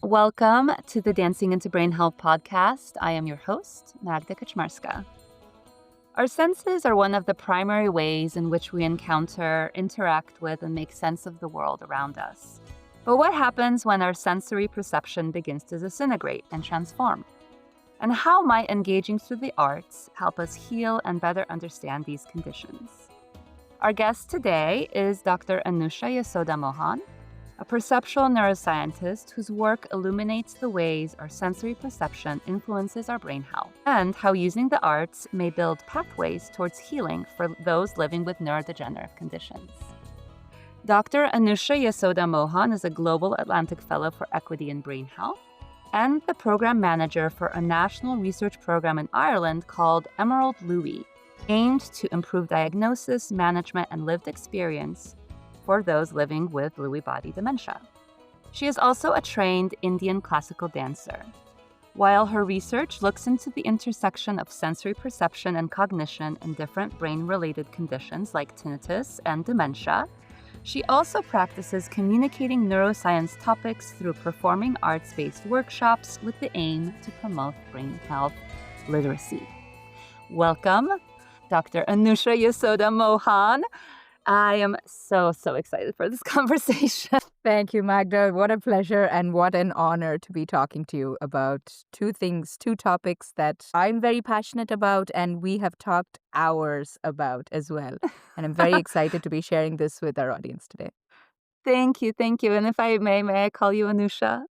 Welcome to the Dancing into Brain Health podcast. I am your host, Magda Kaczmarska. Our senses are one of the primary ways in which we encounter, interact with, and make sense of the world around us. But what happens when our sensory perception begins to disintegrate and transform? And how might engaging through the arts help us heal and better understand these conditions? Our guest today is Dr. Anusha Yasoda-Mohan, a perceptual neuroscientist whose work illuminates the ways our sensory perception influences our brain health and how using the arts may build pathways towards healing for those living with neurodegenerative conditions. Dr. Anusha Yasoda-Mohan is a Global Atlantic Fellow for Equity in Brain Health and the program manager for a national research program in Ireland called Emerald Louis, aimed to improve diagnosis, management, and lived experience for those living with Lewy body dementia. She is also a trained Indian classical dancer. While her research looks into the intersection of sensory perception and cognition in different brain-related conditions like tinnitus and dementia, she also practices communicating neuroscience topics through performing arts-based workshops with the aim to promote brain health literacy. Welcome, Dr. Anusha Yasoda-Mohan. I am so excited for this conversation. Thank you, Magda. What a pleasure and what an honor to be talking to you about two topics that I'm very passionate about and we have talked hours about as well. And I'm very excited to be sharing this with our audience today. Thank you. And if I may I call you Anusha?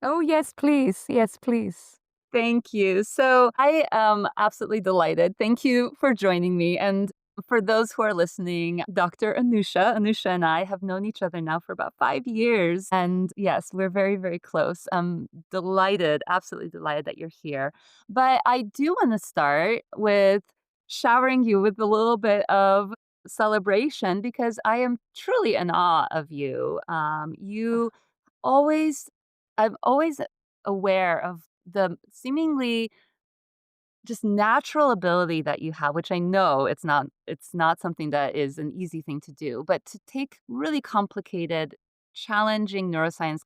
Oh, yes, please. Yes, please. Thank you. So I am absolutely delighted. Thank you for joining me. And for those who are listening, Dr. Anusha and I have known each other now for about 5 years. And yes, we're very close. I'm delighted, absolutely delighted that you're here. But I do want to start with showering you with a little bit of celebration because I am truly in awe of you. I'm always aware of the seemingly just natural ability that you have, which I know it's not something that is an easy thing to do, but to take really complicated, challenging neuroscience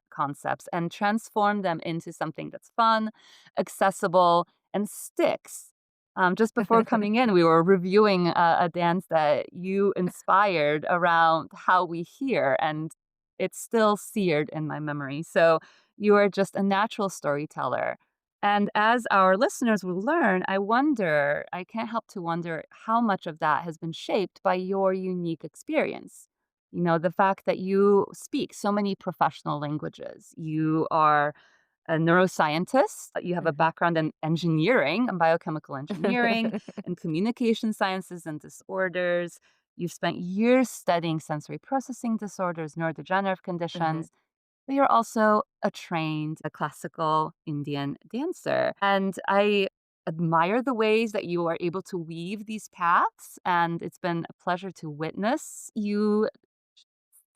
concepts and transform them into something that's fun, accessible, and sticks. Just before coming in, we were reviewing a dance that you inspired around how we hear, and it's still seared in my memory. So you are just a natural storyteller. And as our listeners will learn, I can't help to wonder how much of that has been shaped by your unique experience. You know, the fact that you speak so many professional languages. You are a neuroscientist, you have a background in engineering and biochemical engineering and communication sciences and disorders. You've spent years studying sensory processing disorders, neurodegenerative conditions, but you're also a classical Indian dancer. And I admire the ways that you are able to weave these paths. And it's been a pleasure to witness you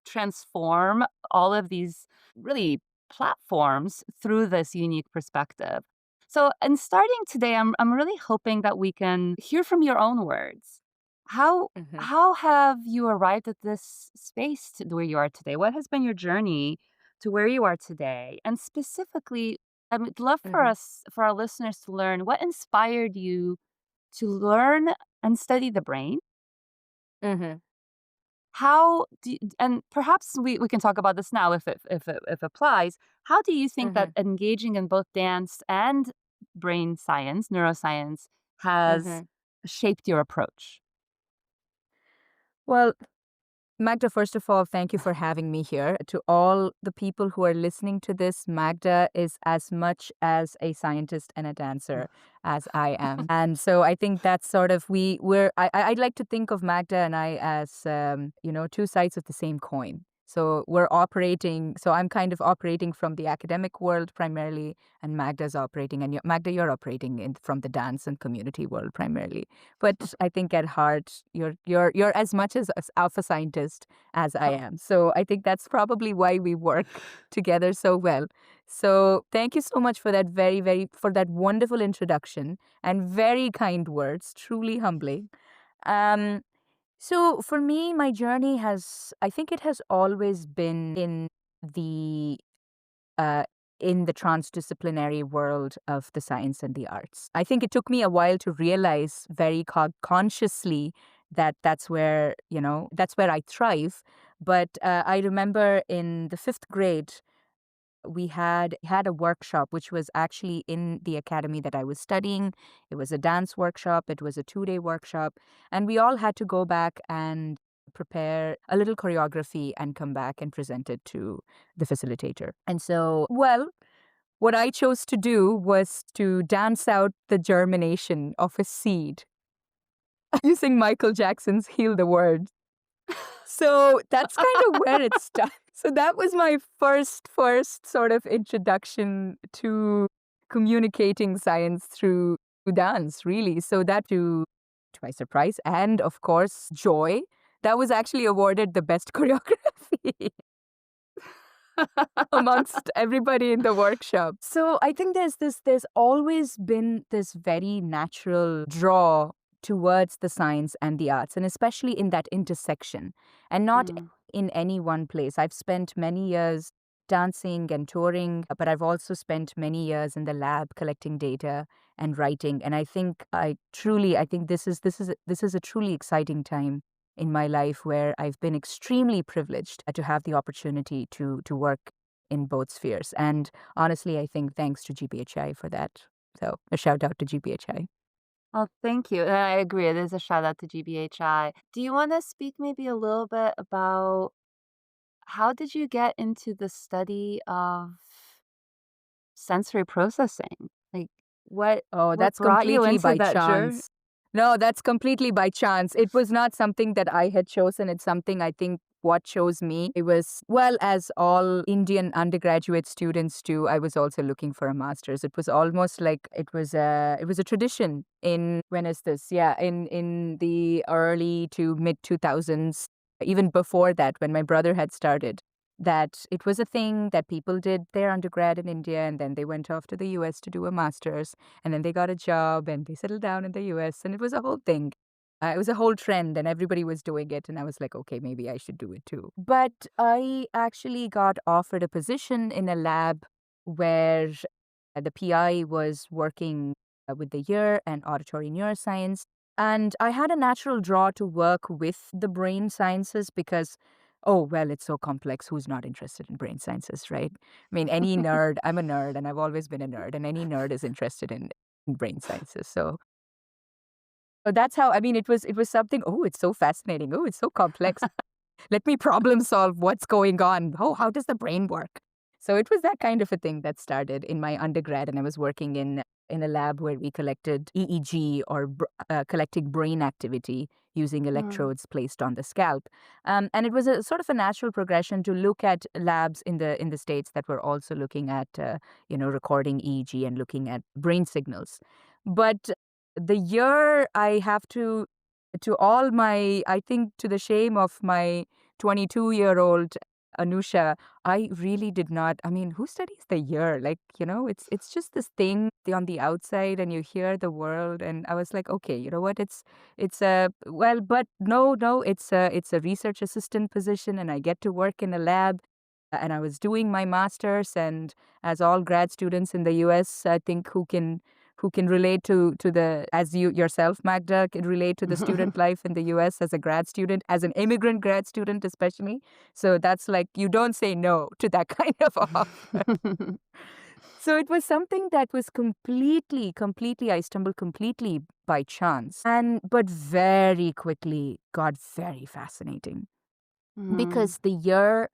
transform all of these really platforms through this unique perspective. So, in starting today, I'm really hoping that we can hear from your own words. How Mhm. how have you arrived at this space to where you are today? What has been your journey to where you are today? And specifically, I would love Mhm. for our listeners to learn what inspired you to learn and study the brain. Mhm. How do you, and perhaps we can talk about this now if it applies. How do you think that Mhm. engaging in both dance and brain science, neuroscience, has Mhm. shaped your approach? Well, Magda, first of all, thank you for having me here. To all the people who are listening to this, Magda is as much as a scientist and a dancer as I am. And so I think that's sort of I'd like to think of Magda and I as, two sides of the same coin. So I'm kind of operating from the academic world primarily, and Magda's operating, and Magda, you're operating from the dance and community world primarily. But I think at heart, you're as much as alpha scientist as I am. So I think that's probably why we work together so well. So thank you so much for that for that wonderful introduction and very kind words, truly humbling. Um, so for me, my journey I think it has always been in the in the transdisciplinary world of the science and the arts. I think it took me a while to realize very consciously that that's where, that's where I thrive. But I remember in the fifth grade, we had a workshop which was actually in the academy that I was studying. It was a dance workshop. It was a 2-day workshop. And we all had to go back and prepare a little choreography and come back and present it to the facilitator. And so, well, what I chose to do was to dance out the germination of a seed using Michael Jackson's Heal the World. So that's kind of where it started. So that was my first sort of introduction to communicating science through dance, really. So that to my surprise and, of course, joy, that was actually awarded the best choreography amongst everybody in the workshop. So I think there's always been this very natural draw towards the science and the arts, and especially in that intersection, and not in any one place. I've spent many years dancing and touring, but I've also spent many years in the lab collecting data and writing. And I think this is a truly exciting time in my life where I've been extremely privileged to have the opportunity to work in both spheres. And honestly, I think thanks to GBHI for that. So a shout out to GBHI. Oh, thank you. And I agree. It is a shout out to GBHI. Do you want to speak maybe a little bit about how did you get into the study of sensory processing? Like what That's brought you completely into by that journey? chance. No, that's completely by chance. It was not something that I had chosen. It's something I think what chose me. It was, well, as all Indian undergraduate students do, I was also looking for a master's. It was almost like it was a tradition in, when is this? Yeah, in the early to mid 2000s, even before that, when my brother had started, that it was a thing that people did their undergrad in India and then they went off to the US to do a master's and then they got a job and they settled down in the US and it was a whole thing. It was a whole trend and everybody was doing it and I was like, okay, maybe I should do it too. But I actually got offered a position in a lab where the PI was working with the ear and auditory neuroscience. And I had a natural draw to work with the brain sciences because, oh, well, it's so complex. Who's not interested in brain sciences, right? I mean, any nerd, I'm a nerd and I've always been a nerd, and any nerd is interested in brain sciences. So that's how, I mean, it was something, oh, it's so fascinating. Oh, it's so complex. Let me problem solve what's going on. Oh, how does the brain work? So it was that kind of a thing that started in my undergrad, and I was working in a lab where we collected EEG, or collecting brain activity using electrodes placed on the scalp. And it was a sort of a natural progression to look at labs in the States that were also looking at recording EEG and looking at brain signals. But the year I have to all my, I think to the shame of my 22-year-old Anusha, I really did not. I mean, who studies the year? Like, it's just this thing on the outside and you hear the world. And I was like, okay, you know what? It's a, well, but no, it's a research assistant position and I get to work in a lab. And I was doing my master's, and as all grad students in the US, I think who can relate to the, as you yourself, Magda, can relate to the student life in the US as a grad student, as an immigrant grad student especially. So that's like, you don't say no to that kind of offer. So it was something that was completely, I stumbled completely by chance, but very quickly got very fascinating because the year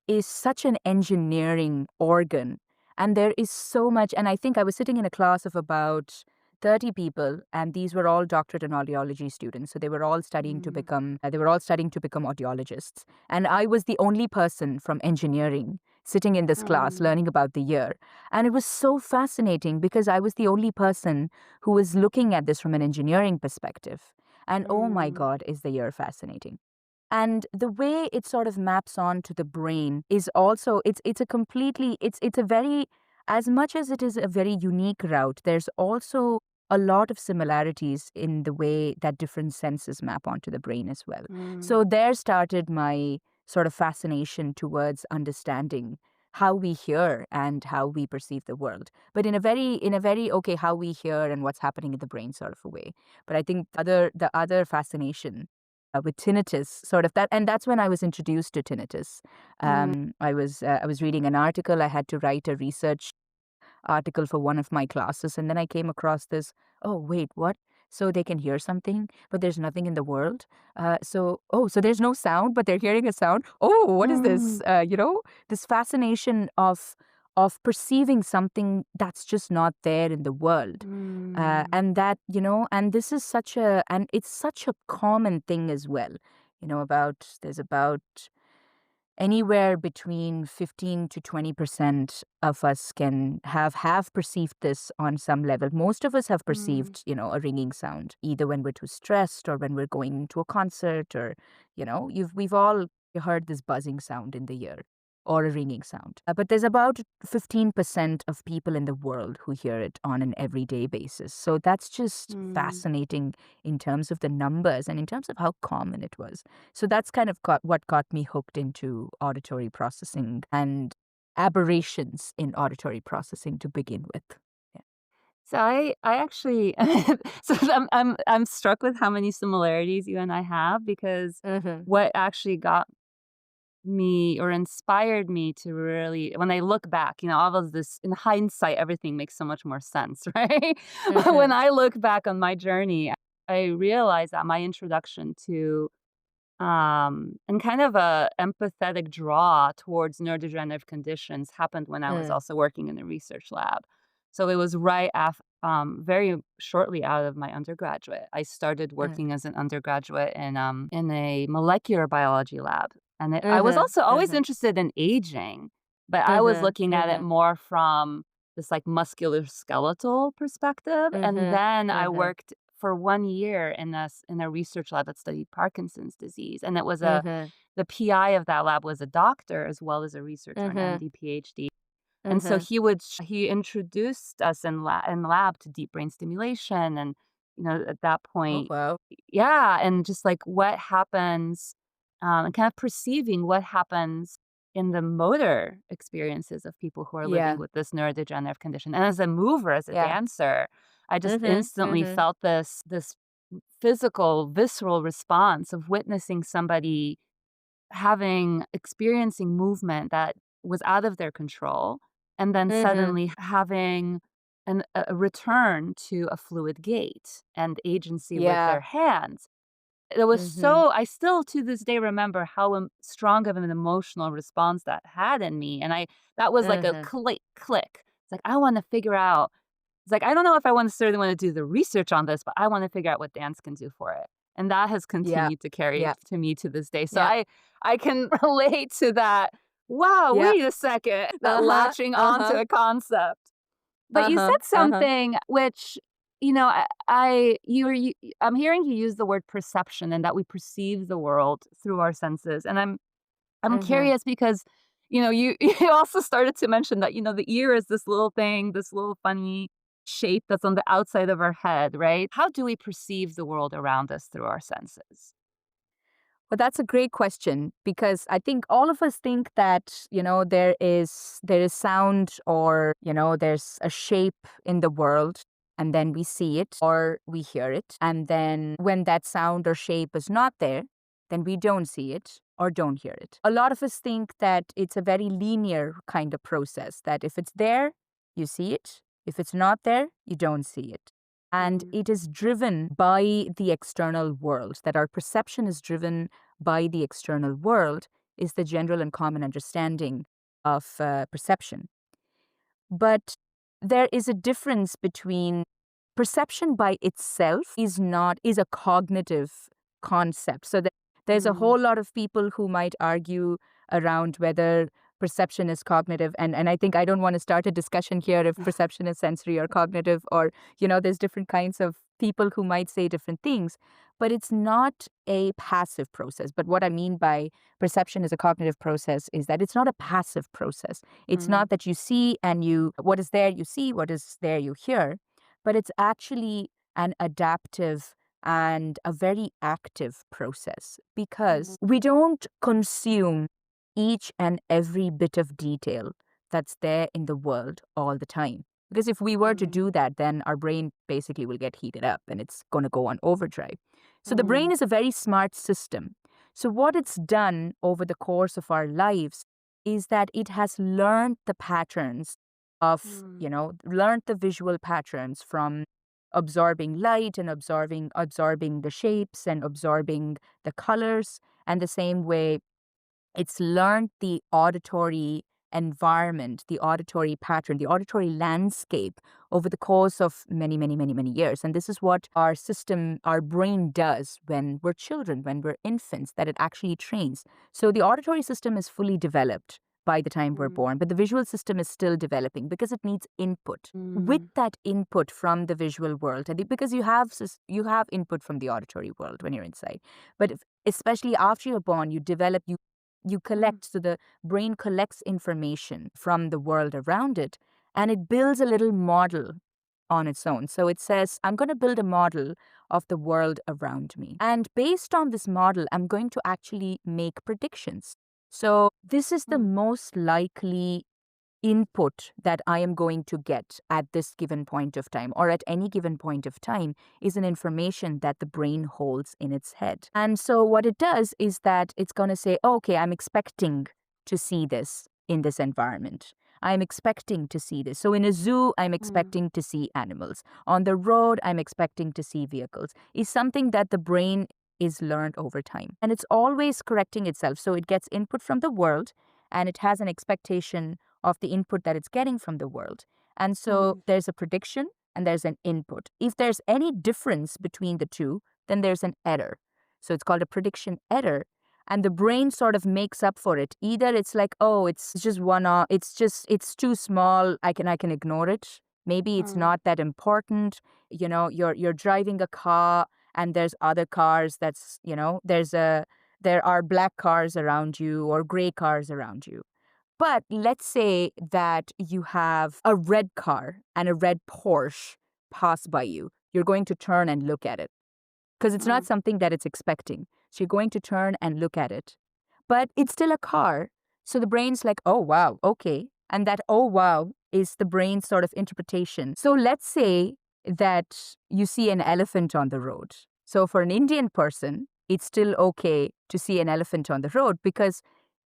is such an engineering organ. And there is so much. And I think I was sitting in a class of about 30 people, and these were all doctorate and audiology students. So they were all studying to become audiologists. And I was the only person from engineering sitting in this class learning about the ear. And it was so fascinating because I was the only person who was looking at this from an engineering perspective. And oh my God, is the ear fascinating. And the way it sort of maps on to the brain is also, it's a very, as much as it is a very unique route, there's also a lot of similarities in the way that different senses map onto the brain as well. So there started my sort of fascination towards understanding how we hear and how we perceive the world, but in a very okay, how we hear and what's happening in the brain sort of a way. But I think the other fascination with tinnitus, sort of that, and that's when I was introduced to tinnitus. Mm, I was reading an article. I had to write a research article for one of my classes, and then I came across this. Oh wait, what? So they can hear something, but there's nothing in the world. So there's no sound, but they're hearing a sound. Oh, what is this? mm, This fascination of perceiving something that's just not there in the world. mm, And this is and it's such a common thing as well. There's about anywhere between 15 to 20% of us can have perceived this on some level. Most of us have mm. perceived, a ringing sound, either when we're too stressed or when we're going to a concert, or, we've all heard this buzzing sound in the ear or a ringing sound. But there's about 15% of people in the world who hear it on an everyday basis. So that's just Mm. fascinating in terms of the numbers and in terms of how common it was. So that's kind of what got me hooked into auditory processing and aberrations in auditory processing to begin with. Yeah. So I actually so I'm struck with how many similarities you and I have because Mm-hmm. what actually got me or inspired me to really when I look back, all of this in hindsight, everything makes so much more sense, right? But when Mm-hmm. I look back on my journey, I realized that my introduction to and kind of a empathetic draw towards neurodegenerative conditions happened when I was Mm, also working in a research lab. So it was right after, very shortly out of my undergraduate. I started mm, working as an undergraduate in a molecular biology lab, and I was mm-hmm. also always Mm-hmm. interested in aging, but I was Mm-hmm. looking at it Mm-hmm. more from this like muscular skeletal perspective, and Mm-hmm. then I Mm-hmm. worked for 1 year in a research lab that studied Parkinson's disease, and it was a Mm-hmm. the PI of that lab was a doctor as well as a researcher, an Mm-hmm. MD, PhD. And so Mm-hmm. he introduced us in the lab to deep brain stimulation, and, at that Oh point wow. yeah, and just, like, what happens, and kind of perceiving what happens in the motor experiences of people who are living Yeah. with this neurodegenerative condition. And as a mover, as a Yeah. dancer, I just Mm-hmm. instantly Mm-hmm. felt this physical, visceral response of witnessing somebody experiencing movement that was out of their control, and then Mm-hmm. suddenly having a return to a fluid gait and agency with Yeah. their hands. It was Mm-hmm. so I still to this day remember how strong of an emotional response that had in me, and I that was like a Mm-hmm. click. It's like, I wanna figure out it's like, I don't know if I necessarily wanna do the research on this, but I wanna figure out what dance can do for it. And that has Yeah. continued to carry Yeah. to me to this day. So Yeah. I can relate to that, "Wow, Yeah. wait a second," that Uh-huh. latching onto Uh-huh. a concept. But you Uh-huh. said Uh-huh. something which, I'm hearing you use the word perception and that we perceive the world through our senses. And I'm Mm-hmm. curious because, you also started to mention that, the ear is this little thing, this little funny shape that's on the outside of our head, right? How do we perceive the world around us through our senses? Well, that's a great question, because I think all of us think that, there is sound, or, there's a shape in the world, and then we see it or we hear it. And then when that sound or shape is not there, then we don't see it or don't hear it. A lot of us think that it's a very linear kind of process, that if it's there, you see it. If it's not there, you don't see it. And Mm, it is driven by the external world, that our perception is driven by the external world, is the general and common understanding of perception. But there is a difference between perception by itself is a cognitive concept. So there's a mm, whole lot of people who might argue around whether perception is cognitive, and I think I don't want to start a discussion here if perception is sensory or cognitive, or there's different kinds of people who might say different things, but it's not a passive process. But what I mean by perception is a cognitive process is that it's not a passive process. It's mm, not that you see and what is there you see, what is there you hear, but it's actually an adaptive and a very active process, mm, because we don't consume each and every bit of detail that's there in the world all the time. Because if we were to Mm. do that, then our brain basically will get heated up and it's going to go on overdrive. So the brain Mm. is a very smart system. So what it's done over the course of our lives is that it has learned the patterns of, Mm. learned the visual patterns from absorbing light and absorbing the shapes and absorbing the colors. And the same way it's learned the auditory environment, the auditory pattern, the auditory landscape over the course of many, many, many, many years. And this is what our system, our brain does when we're children, when we're infants, that it actually trains. So the auditory system is fully developed by the time we're Mm. born, but the visual system is still developing because it needs input. With Mm. that input from the visual world, and because you have input from the auditory world when you're inside, but especially after you're born, you Mm. collect, so the brain collects information from the world around it and it builds a little model on its own. So it says, I'm going to build a model of the world around me. And based on this model, I'm going to actually make predictions. So this is the Mm. most likely input that I am going to get at this given point of time or at any given point of time is an information that the brain holds in its head. And so what it does is that it's going to say, okay, I'm expecting to see this in this environment. I'm expecting to see this. So in a zoo, I'm Mm. expecting to see animals. On the road, I'm expecting to see vehicles. Is something that the brain is learned over time. And it's always correcting itself. So it gets input from the world and it has an expectation of the input that it's getting from the world. And so Mm. there's a prediction and there's an input. If there's any difference between the two, then there's an error. So it's called a prediction error. And the brain sort of makes up for it. Either it's like, oh, it's just one off, it's too small, I can ignore it. Maybe it's Mm. not that important. You're driving a car and there's other cars there are black cars around you or gray cars around you. But let's say that you have a red car and a red Porsche pass by you. You're going to turn and look at it because it's not Mm. something that it's expecting. So you're going to turn and look at it. But it's still a car. So the brain's like, oh, wow, okay. And that, oh, wow, is the brain's sort of interpretation. So let's say that you see an elephant on the road. So for an Indian person, it's still okay to see an elephant on the road because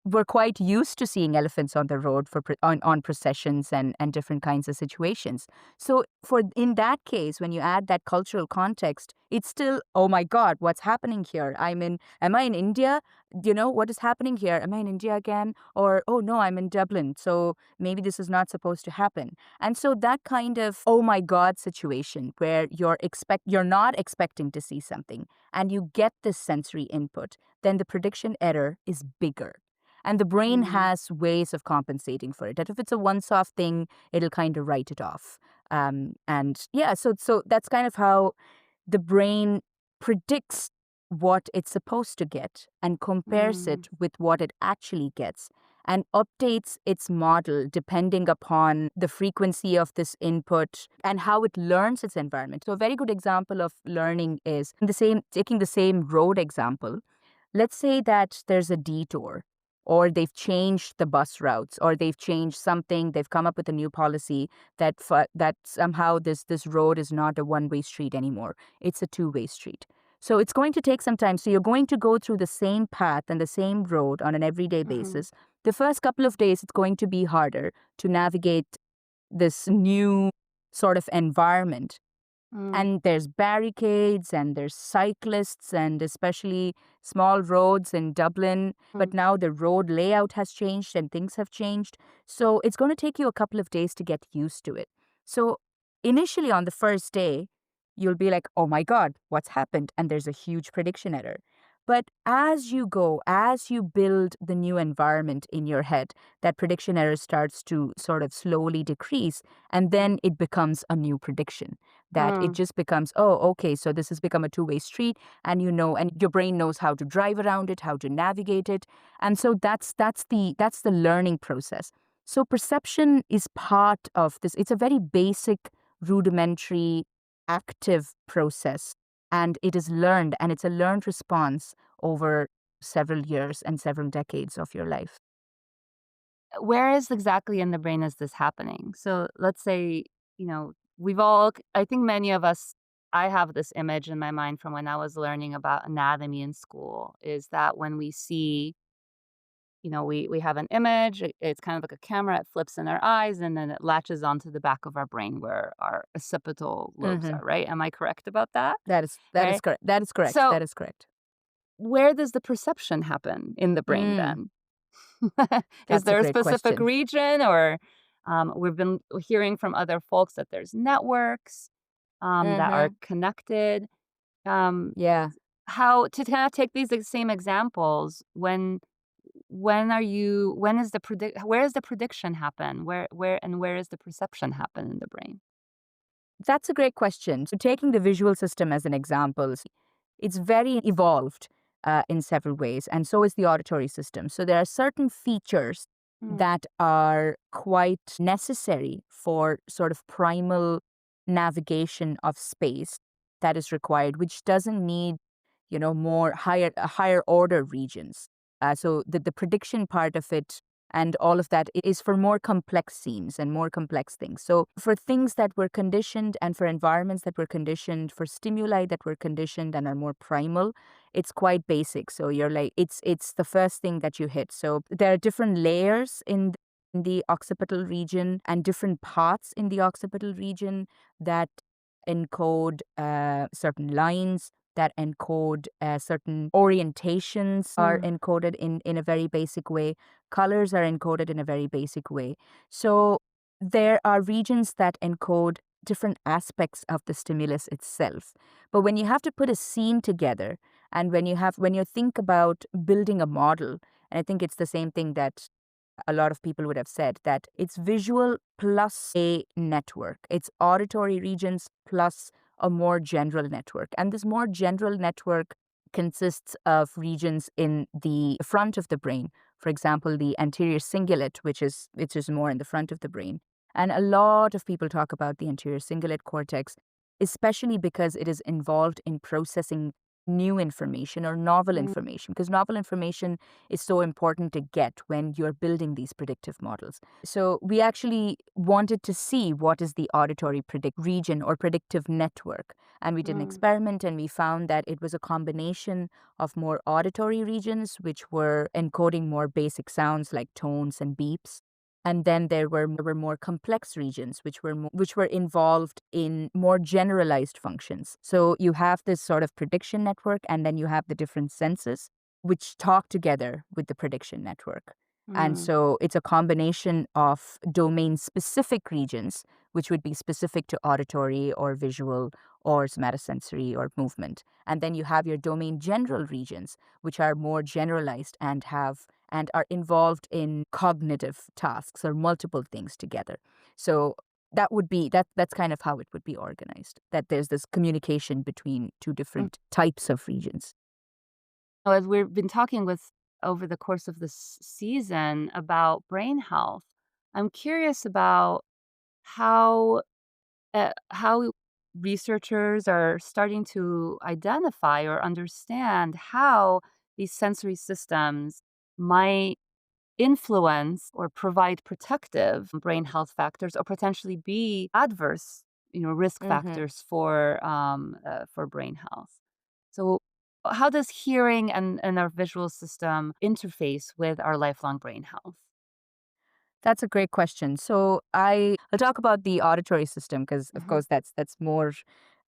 we're quite used to seeing elephants on the road on processions and different kinds of situations. So for in that case, when you add that cultural context, it's still, oh my God, what's happening here? Am I in India? What is happening here? Am I in India again? Or, oh no, I'm in Dublin. So maybe this is not supposed to happen. And so that kind of, oh my God situation where you're not expecting to see something and you get this sensory input, then the prediction error is bigger. And the brain Mm. has ways of compensating for it. That if it's a once-off thing, it'll kind of write it off. And yeah, so that's kind of how the brain predicts what it's supposed to get and compares Mm. it with what it actually gets and updates its model depending upon the frequency of this input and how it learns its environment. So a very good example of learning is taking the same road example. Let's say that there's a detour or they've changed the bus routes or they've changed something, they've come up with a new policy that somehow this road is not a one-way street anymore. It's a two-way street. So it's going to take some time. So you're going to go through the same path and the same road on an everyday Mhm. basis. The first couple of days, it's going to be harder to navigate this new sort of environment. Mm. And there's barricades and there's cyclists and especially small roads in Dublin. But Mm. now the road layout has changed and things have changed. So it's going to take you a couple of days to get used to it. So initially on the first day, you'll be like, oh my God, what's happened? And there's a huge prediction error. But as you go, as you build the new environment in your head, that prediction error starts to sort of slowly decrease. And then it becomes a new prediction that it Mm. just becomes, oh, okay, so this has become a two-way street, and and your brain knows how to drive around it, how to navigate it. And so that's the learning process. So perception is part of this. It's a very basic, rudimentary, active process. And it is learned, and it's a learned response over several years and several decades of your life. where is exactly in the brain is this happening? So let's say, we've all, I think many of us, I have this image in my mind from when I was learning about anatomy in school, is that when we see, we have an image, it's kind of like a camera, it flips in our eyes, and then it latches onto the back of our brain where our occipital lobes Hmm. are, right? Am I correct about that? That is Right? correct. That is correct. So That is correct. where does the perception happen in the brain Mm, then? Is that's a there a great specific question. region, or we've been hearing from other folks that there's networks that are Hmm. connected. Um, Yeah. how to kind of take these same examples when is the where is the prediction happen? Where is the perception happen in the brain? That's a great question. So, taking the visual system as an example, it's very evolved in several ways, and so is the auditory system. So, there are certain features Mm, that are quite necessary for sort of primal navigation of space that is required, which doesn't need, more higher order regions. So, the prediction part of it and all of that is for more complex scenes and more complex things. So, for things that were conditioned and for environments that were conditioned, for stimuli that were conditioned and are more primal, it's quite basic. So, you're like, it's the first thing that you hit. So, there are different layers in the occipital region and different parts in the occipital region that encode certain lines, that encode certain orientations are mm, encoded in a very basic way. Colors are encoded in a very basic way. So there are regions that encode different aspects of the stimulus itself. But when you have to put a scene together, and when you think about building a model, and I think it's the same thing that a lot of people would have said, that it's visual plus a network. It's auditory regions plus a more general network. And this more general network consists of regions in the front of the brain. For example, the anterior cingulate, which is more in the front of the brain. And a lot of people talk about the anterior cingulate cortex, especially because it is involved in processing new information or novel mm, information, because novel information is so important to get when you're building these predictive models. So we actually wanted to see what is the auditory predict region or predictive network. And we did an mm, experiment and we found that it was a combination of more auditory regions, which were encoding more basic sounds like tones and beeps. And then there were more complex regions, which were involved in more generalized functions. So you have this sort of prediction network, and then you have the different senses which talk together with the prediction network. And mm, so it's a combination of domain specific regions, which would be specific to auditory or visual or somatosensory or movement. And then you have your domain general regions, which are more generalized and are involved in cognitive tasks or multiple things together. So that's kind of how it would be organized. That there's this communication between two mm. different types of regions. As we've been talking with over the course of this season about brain health, I'm curious about how researchers are starting to identify or understand how these sensory systems might influence or provide protective brain health factors or potentially be adverse, risk Hmm. factors for brain health. So, how does hearing and our visual system interface with our lifelong brain health? That's a great question. So I'll talk about the auditory system because, of Mhm. course, that's more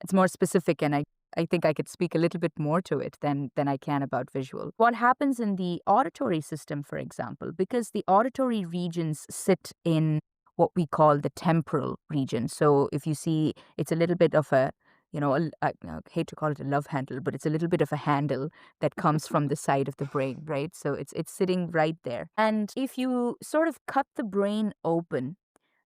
it's more specific, and I think I could speak a little bit more to it than I can about visual. What happens in the auditory system, for example, because the auditory regions sit in what we call the temporal region. So if you see, it's a little bit of a I hate to call it a love handle, but it's a little bit of a handle that comes from the side of the brain, right? So it's sitting right there. And if you sort of cut the brain open,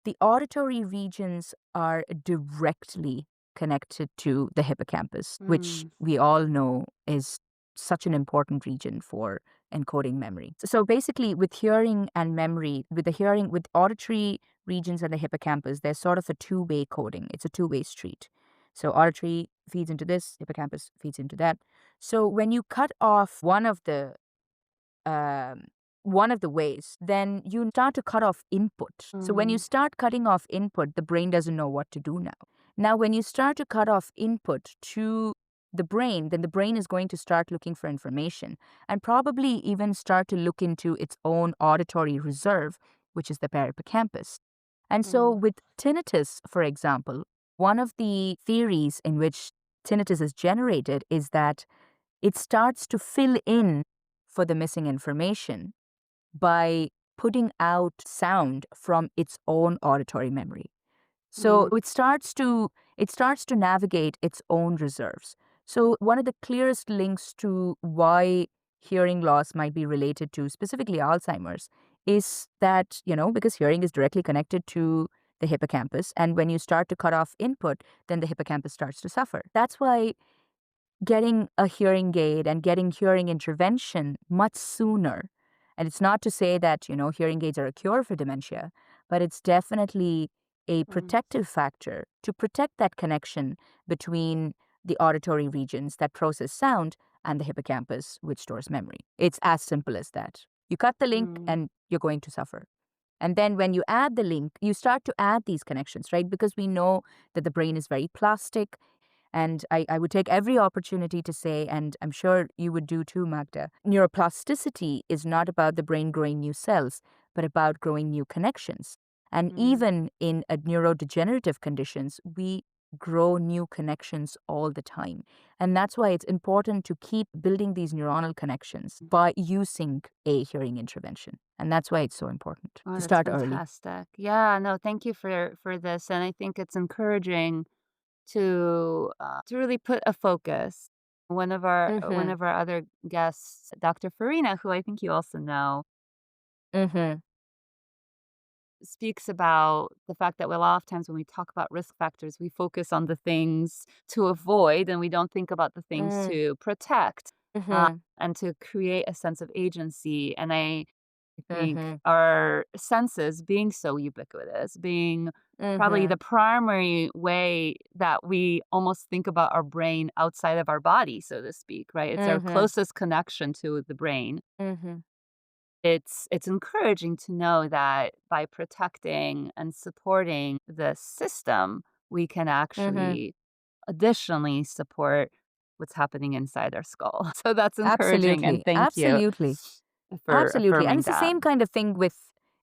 the auditory regions are directly connected to the hippocampus, which Mm, we all know is such an important region for encoding memory. So basically, with hearing and memory, with auditory regions and the hippocampus, there's sort of a two-way coding. It's a two-way street. So auditory feeds into this, hippocampus feeds into that. So when you cut off one of the um, one of the ways, then you start to cut off input. So when you Mm, start cutting off input, the brain doesn't know what to do now. Now, when you start to cut off input to the brain, then the brain is going to start looking for information and probably even start to look into its own auditory reserve, which is the hippocampus. And so, mm, with tinnitus, for example, one of the theories in which tinnitus is generated is that it starts to fill in for the missing information by putting out sound from its own auditory memory. So mm, it starts to navigate its own reserves. So one of the clearest links to why hearing loss might be related to specifically Alzheimer's is that, because hearing is directly connected to the hippocampus, and when you start to cut off input, then the hippocampus starts to suffer. That's why getting a hearing aid and getting hearing intervention much sooner. And it's not to say that, hearing aids are a cure for dementia, but it's definitely a mm. protective factor to protect that connection between the auditory regions that process sound and the hippocampus, which stores memory. It's as simple as that. You cut the link Mm. and you're going to suffer. And then when you add the link, you start to add these connections, right? Because we know that the brain is very plastic. And I would take every opportunity to say, and I'm sure you would do too, Magda, neuroplasticity is not about the brain growing new cells, but about growing new connections. And Mm. even in neurodegenerative conditions, we grow new connections all the time. And that's why it's important to keep building these neuronal connections by using a hearing intervention. And that's why it's so important Oh, to that's start early. fantastic. Yeah, no, thank you for this, and I think it's encouraging to really put a focus. One Mm-hmm. of our other guests, Dr. Farina, who I think you also know, Mm-hmm. speaks about the fact that a lot of times when we talk about risk factors, we focus on the things to avoid and we don't think about the things to protect Mm-hmm. and to create a sense of agency. And I think Mm-hmm. our senses being so ubiquitous, being probably Mm-hmm. the primary way that we almost think about our brain outside of our body, so to speak, right? It's our Mm-hmm. closest connection to the brain. Mhm. It's encouraging to know that by protecting and supporting the system, we can Mhm. actually additionally support what's happening inside our skull. So that's encouraging, and Absolutely. thank you Absolutely. for Absolutely. And affirming that.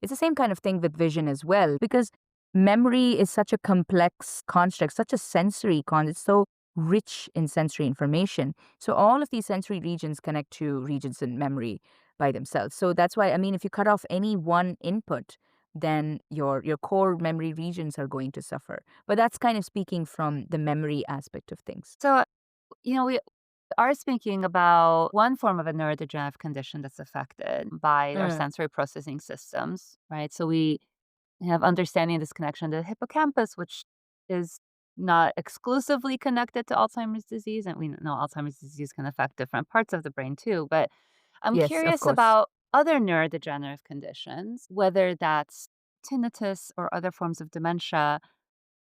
it's the same kind of thing with vision as well, because memory is such a complex construct, such a sensory it's so rich in sensory information. So all of these sensory regions connect to regions in memory by themselves. So that's why, I mean, if you cut off any one input, then your core memory regions are going to suffer. But that's kind of speaking from the memory aspect of things. So, we are speaking about one form of a neurodegenerative condition that's affected by our Mm. sensory processing systems, right? So we have understanding this connection to the hippocampus, which is not exclusively connected to Alzheimer's disease. And we know Alzheimer's disease can affect different parts of the brain too. But I'm Yes, of curious course. about other neurodegenerative conditions, whether that's tinnitus or other forms of dementia.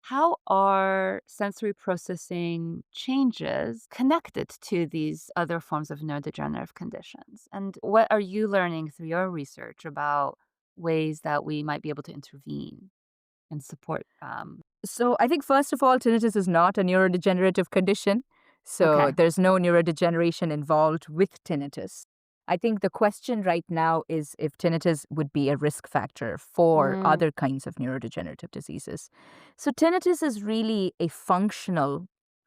How are sensory processing changes connected to these other forms of neurodegenerative conditions? And what are you learning through your research about ways that we might be able to intervene and support? So I think first of all, tinnitus is not a neurodegenerative condition. So Okay. there's no neurodegeneration involved with tinnitus. I think the question right now is if tinnitus would be a risk factor for Mm, other kinds of neurodegenerative diseases. So tinnitus is really a functional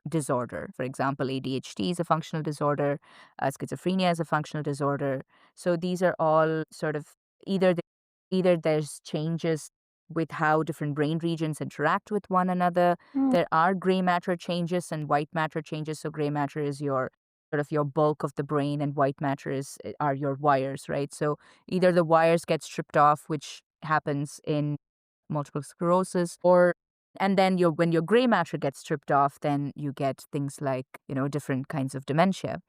disorder. For example, ADHD is a functional disorder, schizophrenia is a functional disorder. So these are all sort of either either there's changes with how different brain regions interact with one another. mm, There are gray matter changes and white matter changes. So gray matter is your sort of your bulk of the brain, and white matter are your wires, right? So either the wires get stripped off, which happens in multiple sclerosis, or and then when your gray matter gets stripped off, then you get things like different kinds of dementia.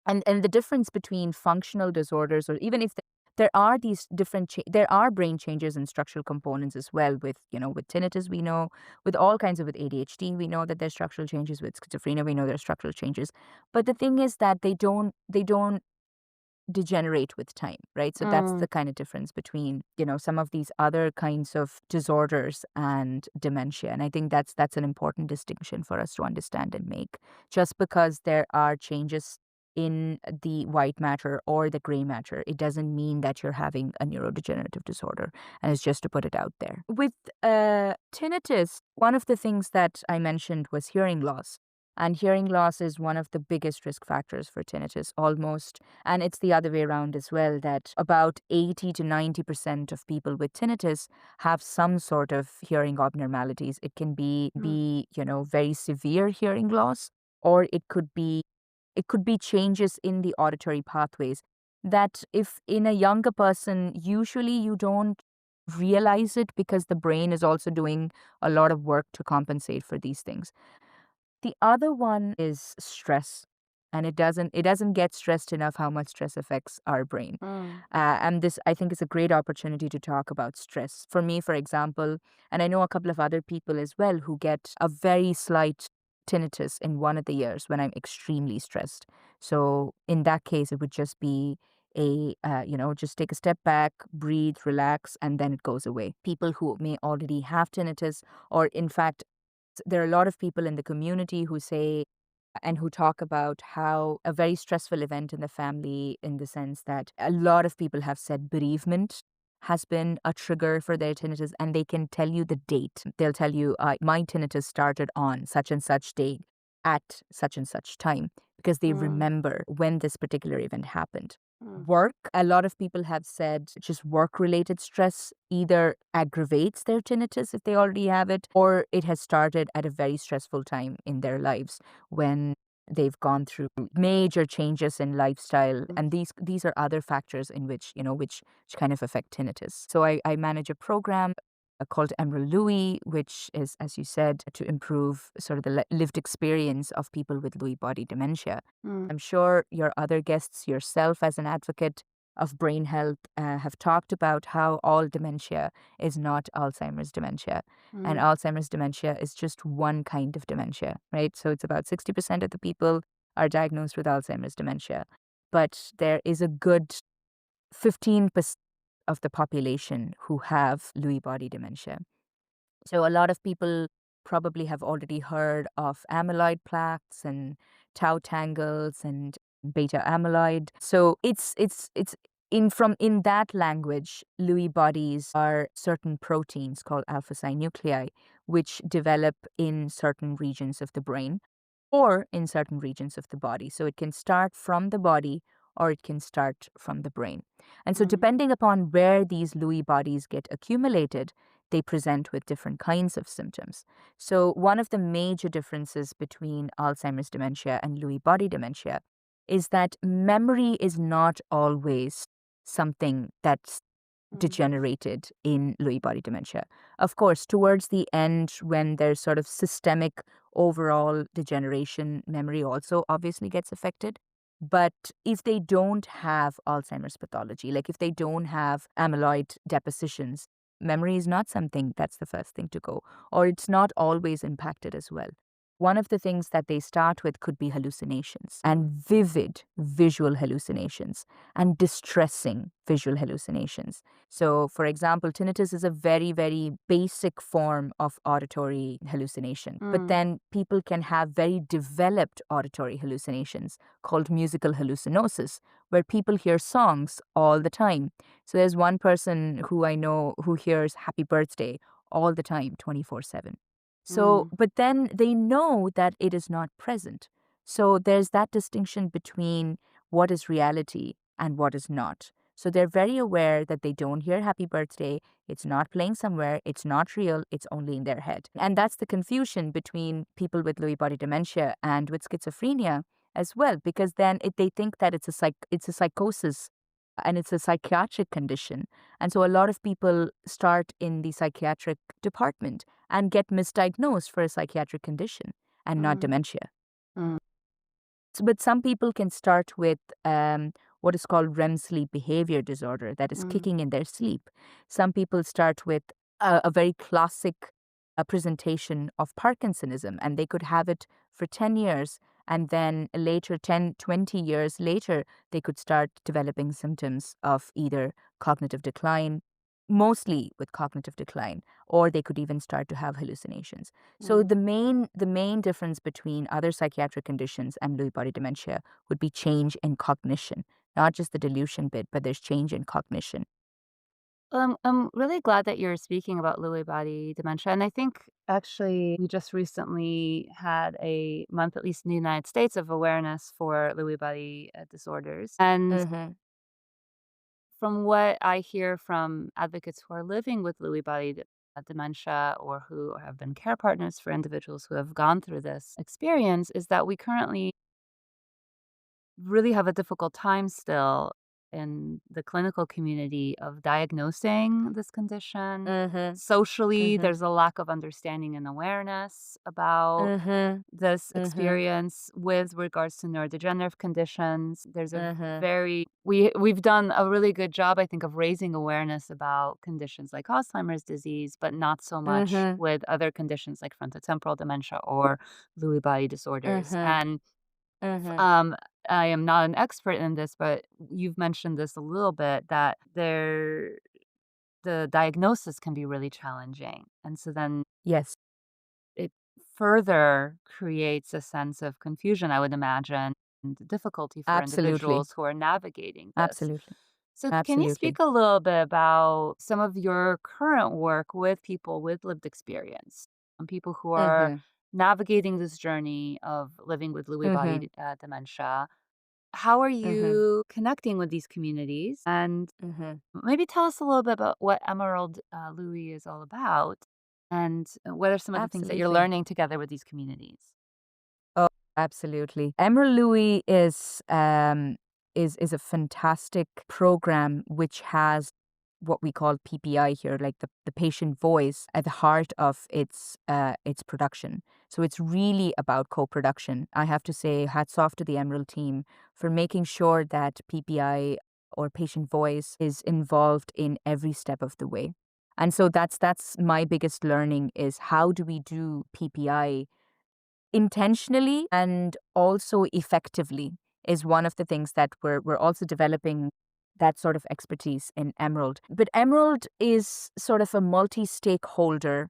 And the difference between functional disorders, or even if there are these there are brain changes in structural components as well. With tinnitus, we know, with all kinds of, with ADHD, we know that there's structural changes. With schizophrenia, we know there's structural changes. But the thing is that they don't degenerate with time, right? So that's the kind of difference between, some of these other kinds of disorders and dementia. And I think that's an important distinction for us to understand and make. Just because there are changes in the white matter or the gray matter, it doesn't mean that you're having a neurodegenerative disorder. And it's just to put it out there. With tinnitus, one of the things that I mentioned was hearing loss. And hearing loss is one of the biggest risk factors for tinnitus, almost. And it's the other way around as well, that about 80 to 90% of people with tinnitus have some sort of hearing abnormalities. It can be, very severe hearing loss, or it could be changes in the auditory pathways that, if in a younger person, usually you don't realize it because the brain is also doing a lot of work to compensate for these things. The other one is stress, and it doesn't get stressed enough how much stress affects our brain. And this, I think, is a great opportunity to talk about stress. For me, for example, and I know a couple of other people as well who get a very slight tinnitus in one of the ears when I'm extremely stressed. So in that case, it would just be just take a step back, breathe, relax, and then it goes away. People who may already have tinnitus, or in fact, there are a lot of people in the community who say and who talk about how a very stressful event in the family, in the sense that a lot of people have said bereavement has been a trigger for their tinnitus, and they can tell you the date. They'll tell you, my tinnitus started on such and such date at such and such time, because they remember when this particular event happened. Work, a lot of people have said just work related stress either aggravates their tinnitus if they already have it, or it has started at a very stressful time in their lives when they've gone through major changes in lifestyle. And these are other factors in which kind of affect tinnitus. So I manage a program called Emerald Louis, which is, as you said, to improve sort of the lived experience of people with Lewy body dementia. I'm sure your other guests, yourself as an advocate of brain health, have talked about how all dementia is not Alzheimer's dementia. And Alzheimer's dementia is just one kind of dementia, right? So it's about 60% of the people are diagnosed with Alzheimer's dementia. But there is a good 15% of the population who have Lewy body dementia. So a lot of people probably have already heard of amyloid plaques and tau tangles and beta amyloid. So it's in that language, Lewy bodies are certain proteins called alpha synuclei, which develop in certain regions of the brain or in certain regions of the body. So it can start from the body or it can start from the brain. And so, depending upon where these Lewy bodies get accumulated, they present with different kinds of symptoms. So, one of the major differences between Alzheimer's dementia and Lewy body dementia is that memory is not always something that's degenerated in Lewy body dementia. Of course, towards the end, when there's sort of systemic overall degeneration, memory also obviously gets affected. But if they don't have Alzheimer's pathology, like if they don't have amyloid depositions, memory is not something that's the first thing to go, or it's not always impacted as well. One of the things that they start with could be hallucinations, and vivid visual hallucinations and distressing visual hallucinations. So, for example, tinnitus is a very, very basic form of auditory hallucination. But then people can have very developed auditory hallucinations called musical hallucinosis, where people hear songs all the time. So there's one person who I know who hears Happy Birthday all the time, 24/7. So, but then they know that it is not present. So there's that distinction between what is reality and what is not. So they're very aware that they don't hear Happy Birthday, it's not playing somewhere, it's not real, it's only in their head. And that's the confusion between people with Lewy body dementia and with schizophrenia as well, because then they think that it's a psychosis and it's a psychiatric condition. And so a lot of people start in the psychiatric department and get misdiagnosed for a psychiatric condition and not dementia. But some people can start with what is called REM sleep behavior disorder, that is kicking in their sleep. Some people start with a very classic presentation of Parkinsonism, and they could have it for 10 years And then later, 10, 20 years later, they could start developing symptoms of either cognitive decline, mostly with cognitive decline, or they could even start to have hallucinations. So Mm. the main difference between other psychiatric conditions and Lewy body dementia would be change in cognition, not just the delusion bit, but there's change in cognition. I'm really glad that you're speaking about Lewy body dementia. And I think actually we just recently had a month, at least in the United States, of awareness for Lewy body disorders. And Mm-hmm. from what I hear from advocates who are living with Lewy body dementia or who have been care partners for individuals who have gone through this experience, is that we currently really have a difficult time still in the clinical community of diagnosing this condition. Mm-hmm. Socially, Mm-hmm. there's a lack of understanding and awareness about Mm-hmm. this Mm-hmm. experience with regards to neurodegenerative conditions. There's a Mm-hmm. very we've done a really good job, I think, of raising awareness about conditions like Alzheimer's disease, but not so much Mm-hmm. with other conditions like frontotemporal dementia or Lewy body disorders. Mm-hmm. And Mm-hmm. um, I am not an expert in this, but you've mentioned this a little bit that the diagnosis can be really challenging. And so then Yes, it further creates a sense of confusion, I would imagine, and difficulty for absolutely. individuals who are navigating this. Absolutely. So, can you Absolutely. speak a little bit about some of your current work with people with lived experience and people who are Mm-hmm. navigating this journey of living with Lewy Mm-hmm. body dementia? How are Mm-hmm. you connecting with these communities? And Mm-hmm. maybe tell us a little bit about what Emerald Louis is all about and what are some of the things that you're Absolutely. learning together with these communities? Oh, absolutely. Emerald Louis is a fantastic program which has what we call PPI here, like the patient voice at the heart of its production. So it's really about co-production. I have to say, hats off to the Emerald team for making sure that PPI or patient voice is involved in every step of the way. And so that's my biggest learning is how do we do PPI intentionally and also effectively is one of the things that we're also developing that sort of expertise in Emerald. But Emerald is sort of a multi-stakeholder,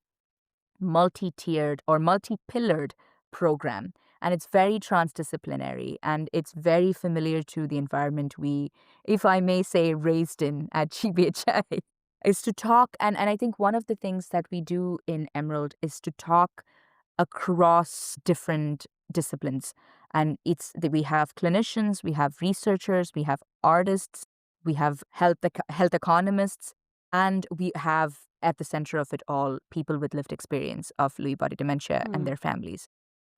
multi-tiered or multi-pillared program. And it's very transdisciplinary and it's very familiar to the environment we, if I may say, raised in at GBHI, is to talk. And I think one of the things that we do in Emerald is to talk across different disciplines. And it's that we have clinicians, we have researchers, we have artists, we have health economists, and we have at the center of it all people with lived experience of Lewy body dementia and Mm, their families.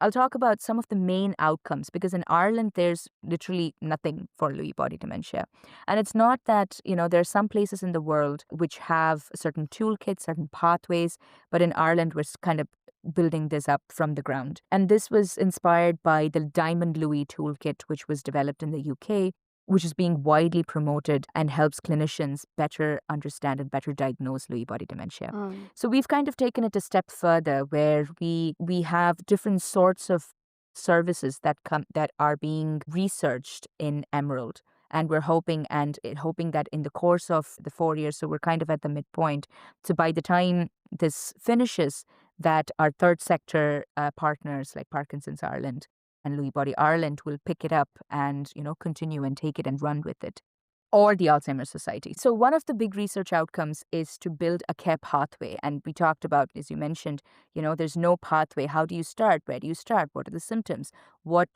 I'll talk about some of the main outcomes because in Ireland there's literally nothing for Lewy body dementia. And it's not that, there are some places in the world which have certain toolkits, certain pathways, but in Ireland we're kind of building this up from the ground. And this was inspired by the Diamond Louis toolkit, which was developed in the UK, which is being widely promoted and helps clinicians better understand and better diagnose Lewy body dementia. mm, So we've kind of taken it a step further where we have different sorts of services that are being researched in Emerald. And we're hoping that in the course of the 4 years, so we're kind of at the midpoint. So by the time this finishes, that our third sector partners like Parkinson's Ireland and Lewy Body Ireland will pick it up and continue and take it and run with it, or the Alzheimer's Society. So one of the big research outcomes is to build a care pathway. And we talked about, as you mentioned, there's no pathway. How do you start? Where do you start? What are the symptoms? What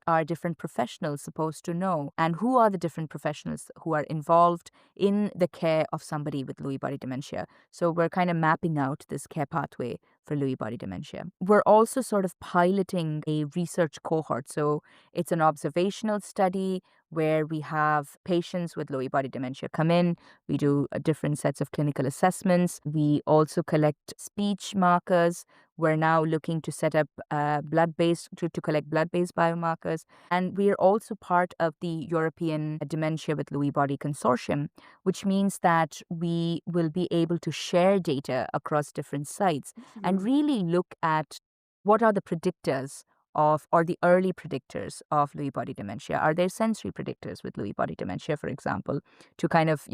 are different professionals supposed to know? And who are the different professionals who are involved in the care of somebody with Lewy body dementia? So we're kind of mapping out this care pathway for Lewy body dementia. We're also sort of piloting a research cohort. So it's an observational study where we have patients with Lewy body dementia come in. We do different sets of clinical assessments. We also collect speech markers. We're now looking to set up blood-based to collect blood-based biomarkers. And we are also part of the European Dementia with Lewy Body Consortium, which means that we will be able to share data across different sites and mm, really look at what are the predictors of, or the early predictors of Lewy body dementia? Are there sensory predictors with Lewy body dementia, for example, to kind of,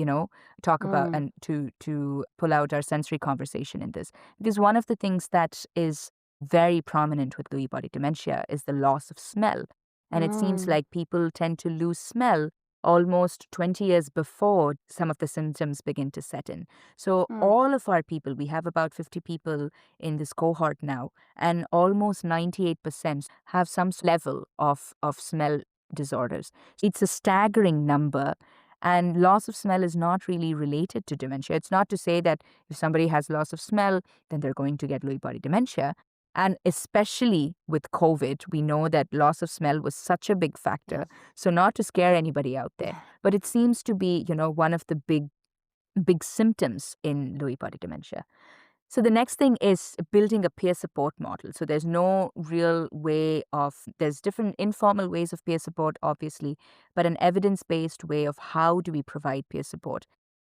talk about Mm, and to pull out our sensory conversation in this? Because one of the things that is very prominent with Lewy body dementia is the loss of smell. And it seems mm, like people tend to lose smell almost 20 years before some of the symptoms begin to set in. So, mm, all of our people, we have about 50 people in this cohort now, and almost 98% have some level of smell disorders. It's a staggering number. And loss of smell is not really related to dementia. It's not to say that if somebody has loss of smell, then they're going to get Lewy body dementia. And especially with COVID, we know that loss of smell was such a big factor. yes. So not to scare anybody out there, but it seems to be, one of the big symptoms in Lewy body dementia. So the next thing is building a peer support model. So there's no real way of, there's different informal ways of peer support, obviously, but an evidence-based way of how do we provide peer support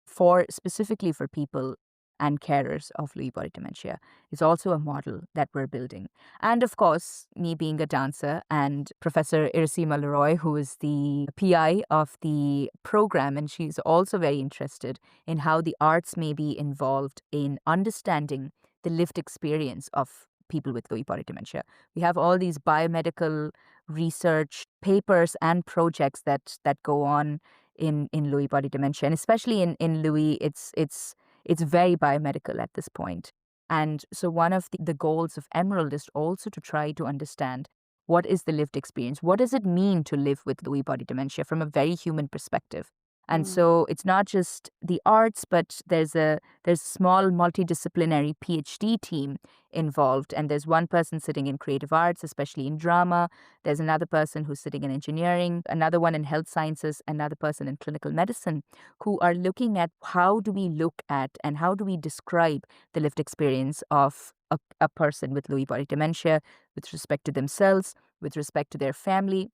for specifically for people and carers of Lewy body dementia is also a model that we're building. And of course, me being a dancer and Professor Irisima Leroy, who is the PI of the program, and she's also very interested in how the arts may be involved in understanding the lived experience of people with Lewy body dementia. We have all these biomedical research papers and projects that go on in Lewy body dementia, and especially in Lewy, it's very biomedical at this point. And so one of the goals of Emerald is also to try to understand what is the lived experience. What does it mean to live with Lewy body dementia from a very human perspective? And Mm, so it's not just the arts, but there's a small multidisciplinary PhD team involved. And there's one person sitting in creative arts, especially in drama. There's another person who's sitting in engineering, another one in health sciences, another person in clinical medicine, who are looking at how do we look at and how do we describe the lived experience of a person with Lewy body dementia with respect to themselves, with respect to their family,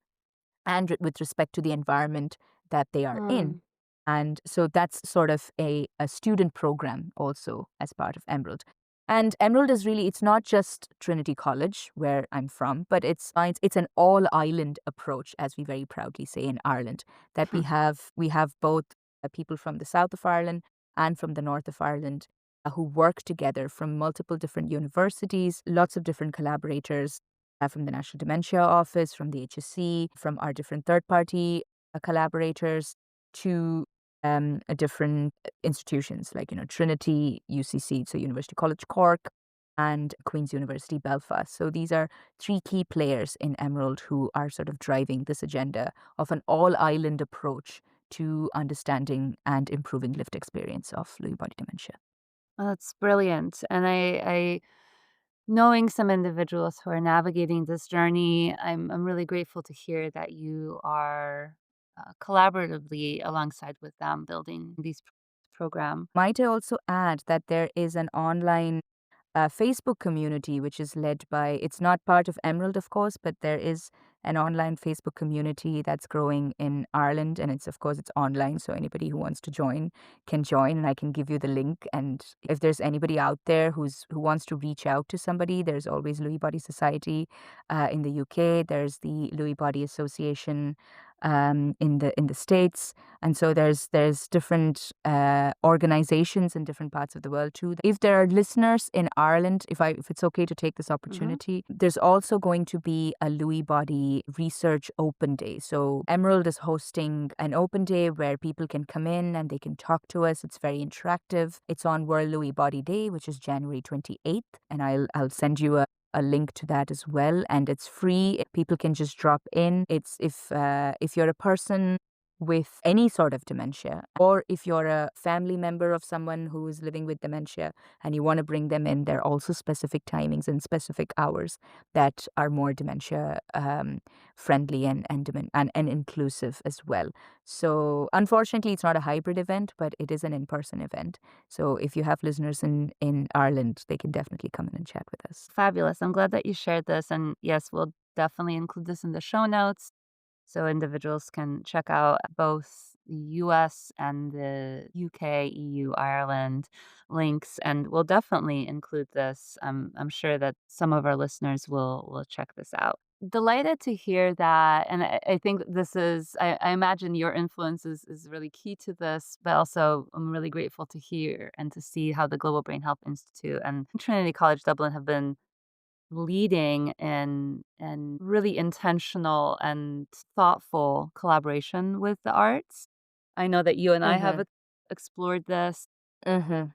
and with respect to the environment that they are in. mm, And so that's sort of a student program also as part of Emerald. And Emerald is really, it's not just Trinity College, where I'm from, but it's an all island approach, as we very proudly say in Ireland, that we have both people from the south of Ireland and from the north of Ireland who work together from multiple different universities, lots of different collaborators from the National Dementia Office, from the HSC, from our different third party collaborators to different institutions like, Trinity, UCC, so University College Cork, and Queen's University Belfast. So these are three key players in Emerald who are sort of driving this agenda of an all island approach to understanding and improving lived experience of Lewy body dementia. oh, that's brilliant. And I knowing some individuals who are navigating this journey, I'm really grateful to hear that you are collaboratively alongside with them building these program. Might I also add that there is an online Facebook community which is led by, it's not part of Emerald, of course, but there is an online Facebook community that's growing in Ireland. And of course, it's online. So anybody who wants to join can join. And I can give you the link. And if there's anybody out there who wants to reach out to somebody, there's always Lewy Body Society in the UK. There's the Lewy Body Association in the States. And so there's different organizations in different parts of the world too. If there are listeners in Ireland, if it's okay to take this Hmm. opportunity, there's also going to be a Lewy Body Research Open Day. So Emerald is hosting an open day where people can come in and they can talk to us. It's very interactive. It's on World Lewy Body Day, which is January 28th, and I'll send you a link to that as well, and it's free. People can just drop in. It's if you're a person with any sort of dementia, or if you're a family member of someone who is living with dementia and you want to bring them in, there are also specific timings and specific hours that are more dementia friendly and inclusive as well. So unfortunately, it's not a hybrid event, but it is an in-person event. So if you have listeners in Ireland, they can definitely come in and chat with us. Fabulous. I'm glad that you shared this. And yes, we'll definitely include this in the show notes so individuals can check out both the US and the UK, EU, Ireland links. And we'll definitely include this. I'm sure that some of our listeners will check this out. delighted to hear that. And I think this is, I imagine your influence is really key to this, but also I'm really grateful to hear and to see how the Global Brain Health Institute and Trinity College Dublin have been leading in really intentional and thoughtful collaboration with the arts. I know that you and I have Mhm. explored this. Mhm.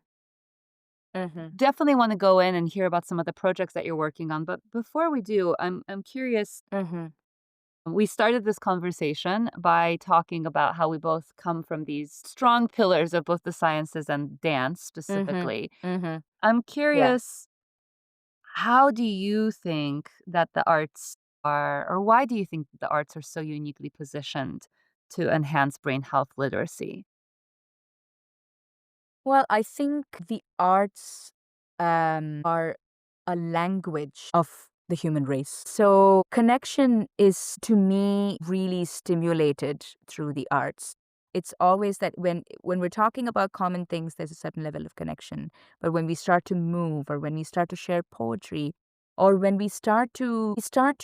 Mhm. Definitely want to go in and hear about some of the projects that you're working on. But before we do, I'm curious. Mhm. We started this conversation by talking about how we both come from these strong pillars of both the sciences and dance Mhm. specifically. Mhm. I'm Yeah. curious, how do you think that the arts are, or why do you think that the arts are so uniquely positioned to enhance brain health literacy? Well, I think the arts are a language of the human race. So, connection is to me really stimulated through the arts. It's always that when we're talking about common things, there's a certain level of connection. But when we start to move, or when we start to share poetry, or when we start to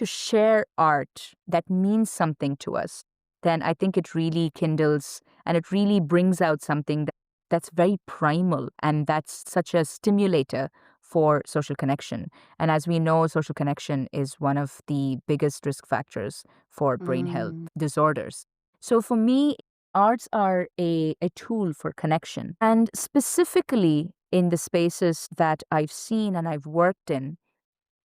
share art that means something to us, then I think it really kindles and it really brings out something that's very primal, and that's such a stimulator for social connection. And as we know, social connection is one of the biggest risk factors for brain health Mm, disorders. So for me, arts are a tool for connection. And specifically in the spaces that I've seen and I've worked in,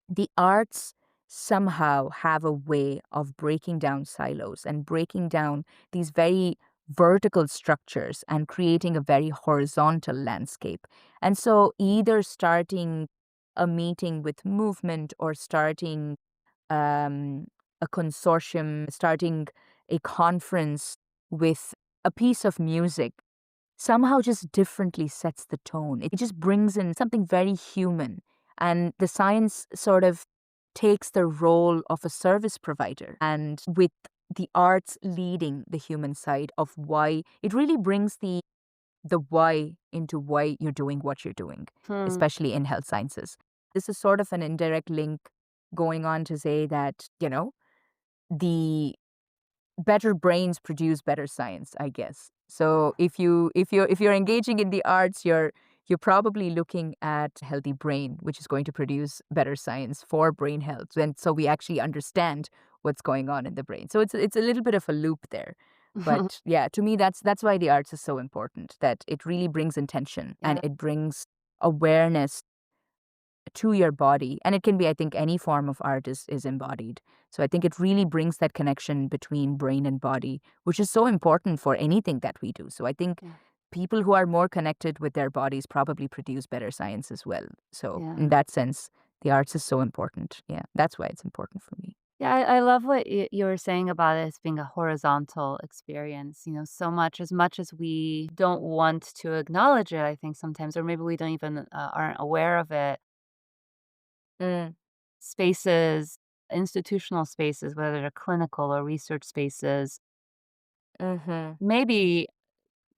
the arts somehow have a way of breaking down silos and breaking down these very vertical structures and creating a very horizontal landscape. And so, either starting a meeting with movement, or starting um, a consortium, starting a conference with a piece of music, somehow just differently sets the tone. It just brings in something very human. And the science sort of takes the role of a service provider. And with the arts leading the human side of why, it really brings the why into why you're doing what you're doing, hmm, especially in health sciences. This is sort of an indirect link going on to say that, the better brains produce better science, I guess. So if you're engaging in the arts, you're probably looking at a healthy brain, which is going to produce better science for brain health. And so we actually understand what's going on in the brain. So it's a little bit of a loop there. But yeah, to me that's why the arts is so important, that it really brings intention and yeah, it brings awareness to your body. And it can be, I think, any form of art is embodied. So I think it really brings that connection between brain and body, which is so important for anything that we do. So I think yeah, people who are more connected with their bodies probably produce better science as well. So in yeah. that sense, the arts is so important. Yeah, that's why it's important for me. Yeah, I love what you were saying about it as being a horizontal experience. So much as we don't want to acknowledge it, I think sometimes, or maybe we don't even aren't aware of it. Mm, Spaces, institutional spaces, whether they're clinical or research spaces, mm-hmm, maybe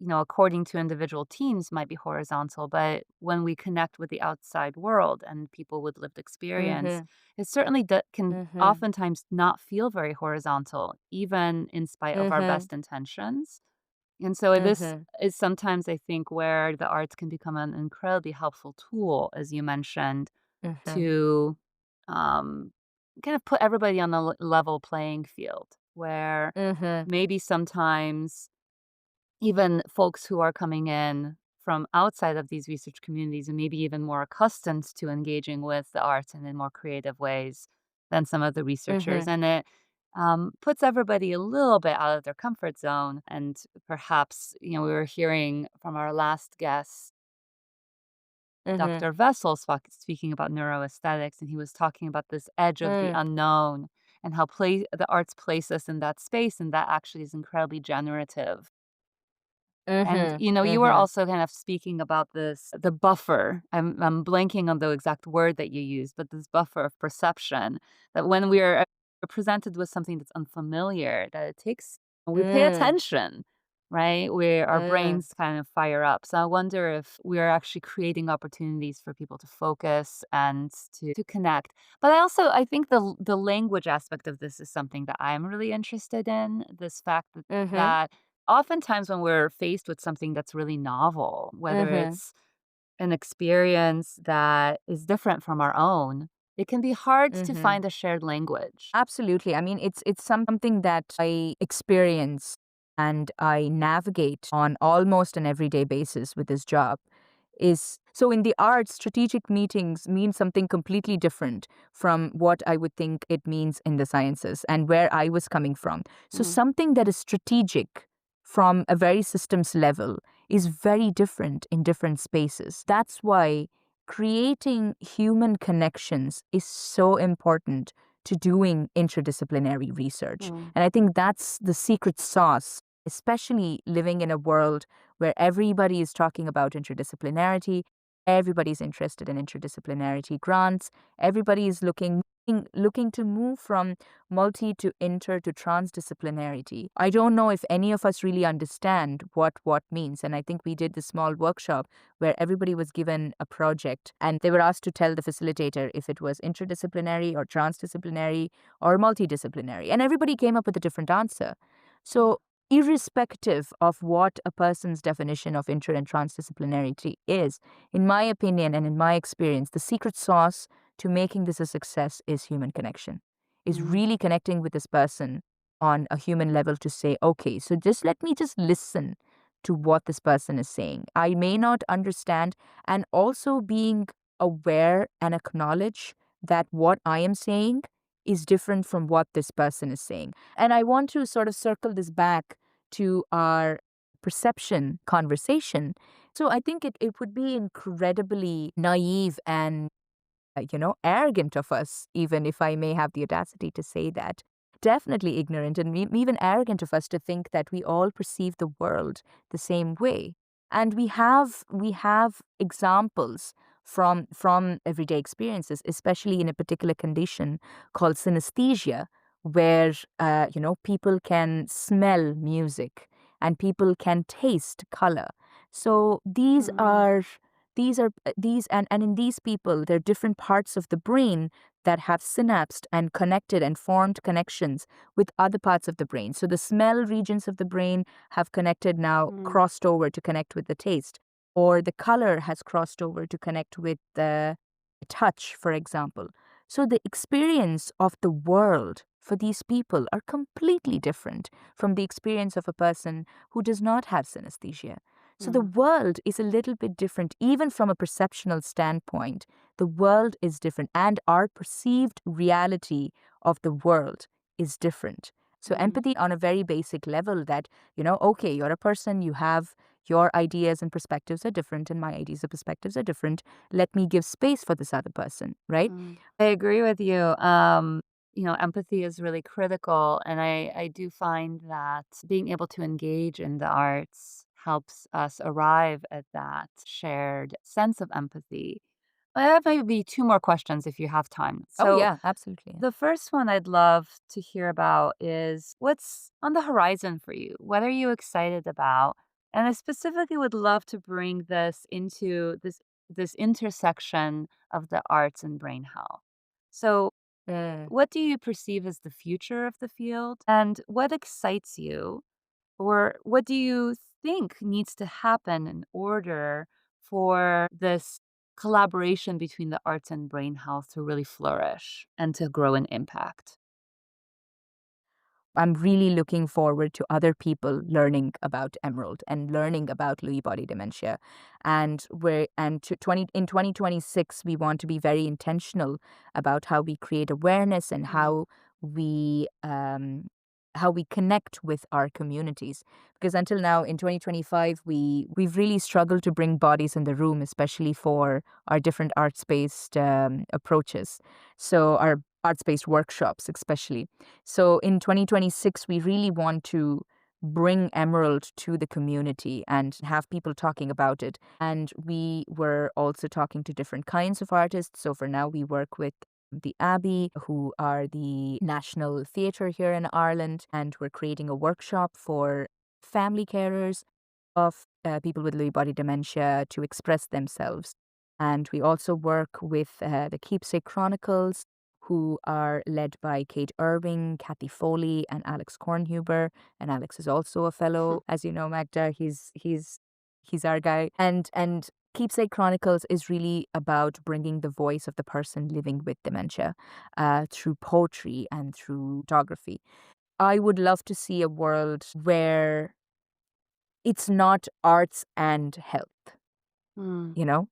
according to individual teams, might be horizontal, but when we connect with the outside world and people with lived experience, mm-hmm, it certainly can mm-hmm, oftentimes not feel very horizontal, even in spite of our mm-hmm, best intentions. And so this mm-hmm, is sometimes, I think, where the arts can become an incredibly helpful tool, as you mentioned, mm-hmm, to um, kind of put everybody on a level playing field, where mm-hmm, maybe sometimes even folks who are coming in from outside of these research communities and maybe even more accustomed to engaging with the arts and in more creative ways than some of the researchers. mm-hmm, And it puts everybody a little bit out of their comfort zone. And perhaps, we were hearing from our last guest, mm-hmm, Dr. Vessel, speaking about neuroaesthetics, and he was talking about this edge of the mm, unknown and how the arts place us in that space. And that actually is incredibly generative. And, mm-hmm, you were mm-hmm, also kind of speaking about the buffer. I'm blanking on the exact word that you used, but this buffer of perception, that when we're presented with something that's unfamiliar, that we pay mm. attention. right? Where our Uh, brains kind of fire up. So I wonder if we're actually creating opportunities for people to focus and to connect. But I think the language aspect of this is something that I'm really interested in. This fact mm-hmm, that oftentimes when we're faced with something that's really novel, whether mm-hmm, it's an experience that is different from our own, it can be hard to mm-hmm. find a shared language. Absolutely. I mean, it's something that I experience and I navigate on almost an everyday basis with this job. Is so in the arts, strategic meetings mean something completely different from what I would think it means in the sciences and where I was coming from. So Mm, something that is strategic from a very systems level is very different in different spaces. That's why creating human connections is so important to doing interdisciplinary research. mm, And I think that's the secret sauce, especially living in a world where everybody is talking about interdisciplinarity, everybody's interested in interdisciplinarity grants, everybody is looking to move from multi to inter to transdisciplinarity. I don't know if any of us really understand what means, and I think we did this small workshop where everybody was given a project and they were asked to tell the facilitator if it was interdisciplinary or transdisciplinary or multidisciplinary, and everybody came up with a different answer. mm, So irrespective of what a person's definition of inter and transdisciplinarity is, in my opinion and in my experience, the secret sauce to making this a success is human connection, is mm, really connecting with this person on a human level to say, okay, so just let me just listen to what this person is saying. I may not understand, and also being aware and acknowledge that what I am saying is different from what this person is saying. And I want to sort of circle this back to our perception conversation. So I think it would be incredibly naive and arrogant of us, even if I may have the audacity to say that. Definitely ignorant and even arrogant of us to think that we all perceive the world the same way. And we have examples from everyday experiences, especially in a particular condition called synesthesia, where people can smell music and people can taste color. So mm, these and in these people there are different parts of the brain that have synapsed and connected and formed connections with other parts of the brain. So the smell regions of the brain have connected now, mm, crossed over to connect with the taste, or the color has crossed over to connect with the touch, for example. So the experience of the world for these people are completely different from the experience of a person who does not have synesthesia. So the mm, world is a little bit different, even from a perceptual standpoint. The world is different, and our perceived reality of the world is different. So mm, empathy on a very basic level that, okay, you're a person, you have your ideas and perspectives are different, and my ideas and perspectives are different. Let me give space for this other person, right? mm. I agree with you. Empathy is really critical, and I do find that being able to engage in the arts helps us arrive at that shared sense of empathy. I have maybe two more questions if you have time. Oh, So, yeah, absolutely. the first one I'd love to hear about is what's on the horizon for you? What are you excited about? And I specifically would love to bring this into this intersection of the arts and brain health. So, Mm. what do you perceive as the future of the field? And what excites you? Or what do you think needs to happen in order for this collaboration between the arts and brain health to really flourish and to grow in impact? I'm really looking forward to other people learning about Emerald and learning about Lewy body dementia. And we're and to 20 in 2026 we want to be very intentional about how we create awareness and Mm, how we connect with our communities. Because until now in 2025 we've really struggled to bring bodies in the room, especially for our different arts-based approaches. So our arts-based workshops especially. So in 2026, we really want to bring Emerald to the community and have people talking about it. And we were also talking to different kinds of artists. So for now, we work with the Abbey, who are the National Theatre here in Ireland, and we're creating a workshop for family carers of people with Lewy body dementia to express themselves. And we also work with the Keepsake Chronicles, who are led by Kate Irving, Kathy Foley, and Alex Kornhuber. And Alex is also a fellow, as you know, Magda. He's our guy. And Keepsake Chronicles is really about bringing the voice of the person living with dementia through poetry and through photography. I would love to see a world where it's not arts and health, Mm. you know?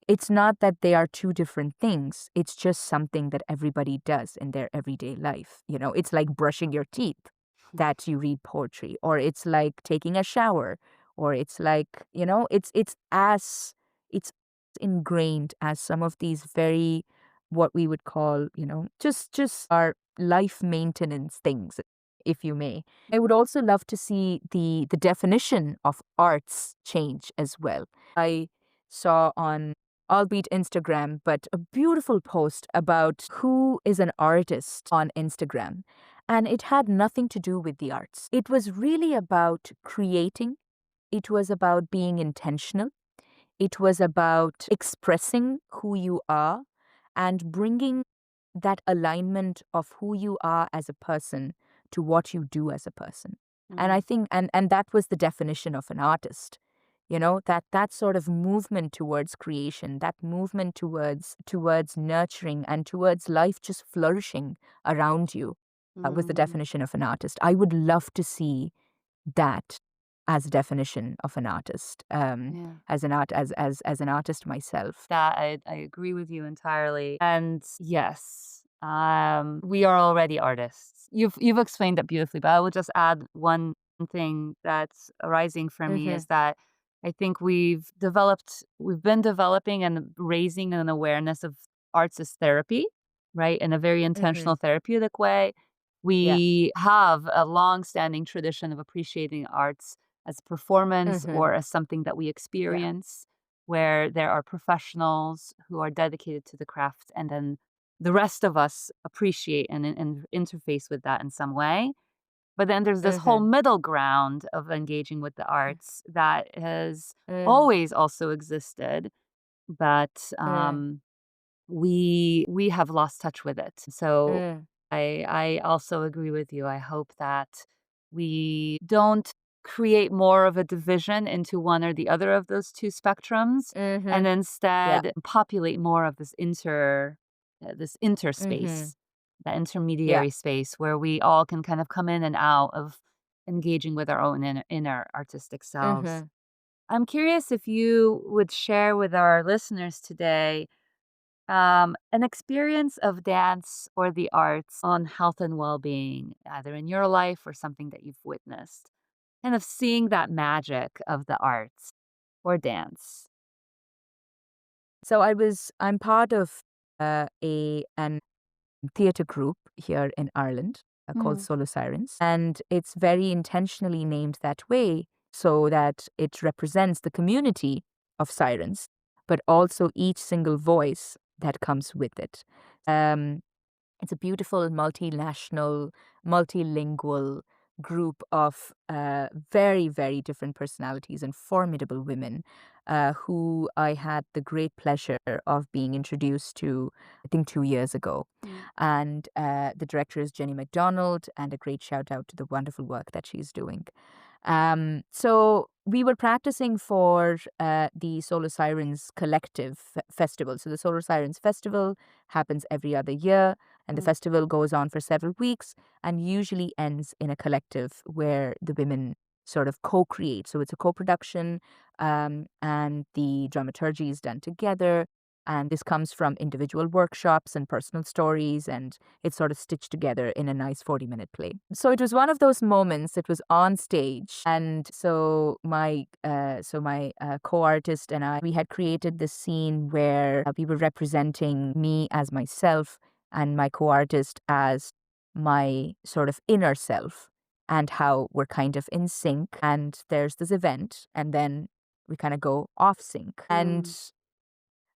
It's not that they are two different things. It's just something that everybody does in their everyday life. It's like brushing your teeth that you read poetry, or it's like taking a shower, or it's like, it's ingrained as some of these very what we would call, just our life maintenance things, if you may. I would also love to see the definition of arts change as well. I saw on, albeit Instagram, but a beautiful post about who is an artist on Instagram. And it had nothing to do with the arts. It was really about creating. It was about being intentional. It was about expressing who you are and bringing that alignment of who you are as a person to what you do as a person. And I think, and that was the definition of an artist. That sort of movement towards creation, that movement towards nurturing and towards life just flourishing around you, was the definition of an artist. I would love to see that as a definition of an artist, as an artist myself. That I agree with you entirely. And yes, we are already artists. You've explained that beautifully, but I will just add one thing that's arising for me Mm-hmm. is that I think we've been developing and raising an awareness of arts as therapy, right? In a very Mm-hmm. intentional therapeutic way. Yeah. We have a long-standing tradition of appreciating arts as performance Mm-hmm. or as something that we Yeah. experience, where there are professionals who are dedicated to the craft, and then the rest of us appreciate and interface with that in some way. But then there's this whole Mm-hmm. middle ground of engaging with the arts that has Mm, always also existed, but mm, we have lost touch with it. So mm, I also agree with you. I hope that we don't create more of a division into one or the other of those two spectrums, and mhm. Yeah. instead populate more of this Mhm. interspace, that Yeah. intermediary space where we all can kind of come in and out of engaging with our own inner artistic selves. Mhm. I'm curious if you would share with our listeners today an experience of dance or the arts on health and well-being, either in your life or something that you've witnessed, kind of seeing that magic of the arts or dance. I'm part of an theatre group here in Ireland called Mm, Solo Sirens, and it's very intentionally named that way so that it represents the community of sirens, but also each single voice that comes with it. Um, It's a beautiful multinational, multilingual group of very, very different personalities and formidable women who I had the great pleasure of being introduced to, I think, 2 years ago. mm, And the director is Jenny MacDonald, and a great shout out to the wonderful work that she's doing. So we were practicing for the Solar Sirens Collective Festival. So the Solar Sirens Festival happens every other year, and the mm, festival goes on for several weeks and usually ends in a collective where the women sort of co-create. So it's a co-production, and the dramaturgy is done together. And this comes from individual workshops and personal stories, and it's sort of stitched together in a nice 40-minute play. So it was one of those moments. It was on stage, and so my co-artist and I, we had created this scene where we were representing me as myself and my co-artist as my sort of inner self, and how we're kind of in sync. And there's this event, and then we kind of go off sync. mm,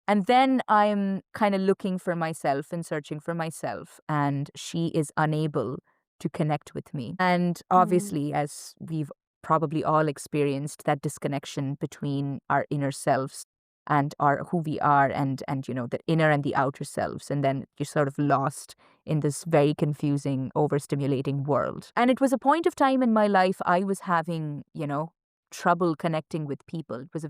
And then I'm kind of looking for myself and searching for myself, and she is unable to connect with me. And mm, obviously, as we've probably all experienced that disconnection between our inner selves and our who we are, and the inner and the outer selves, and then you're sort of lost in this very confusing, overstimulating world. And it was a point of time in my life I was having, trouble connecting with people. It was a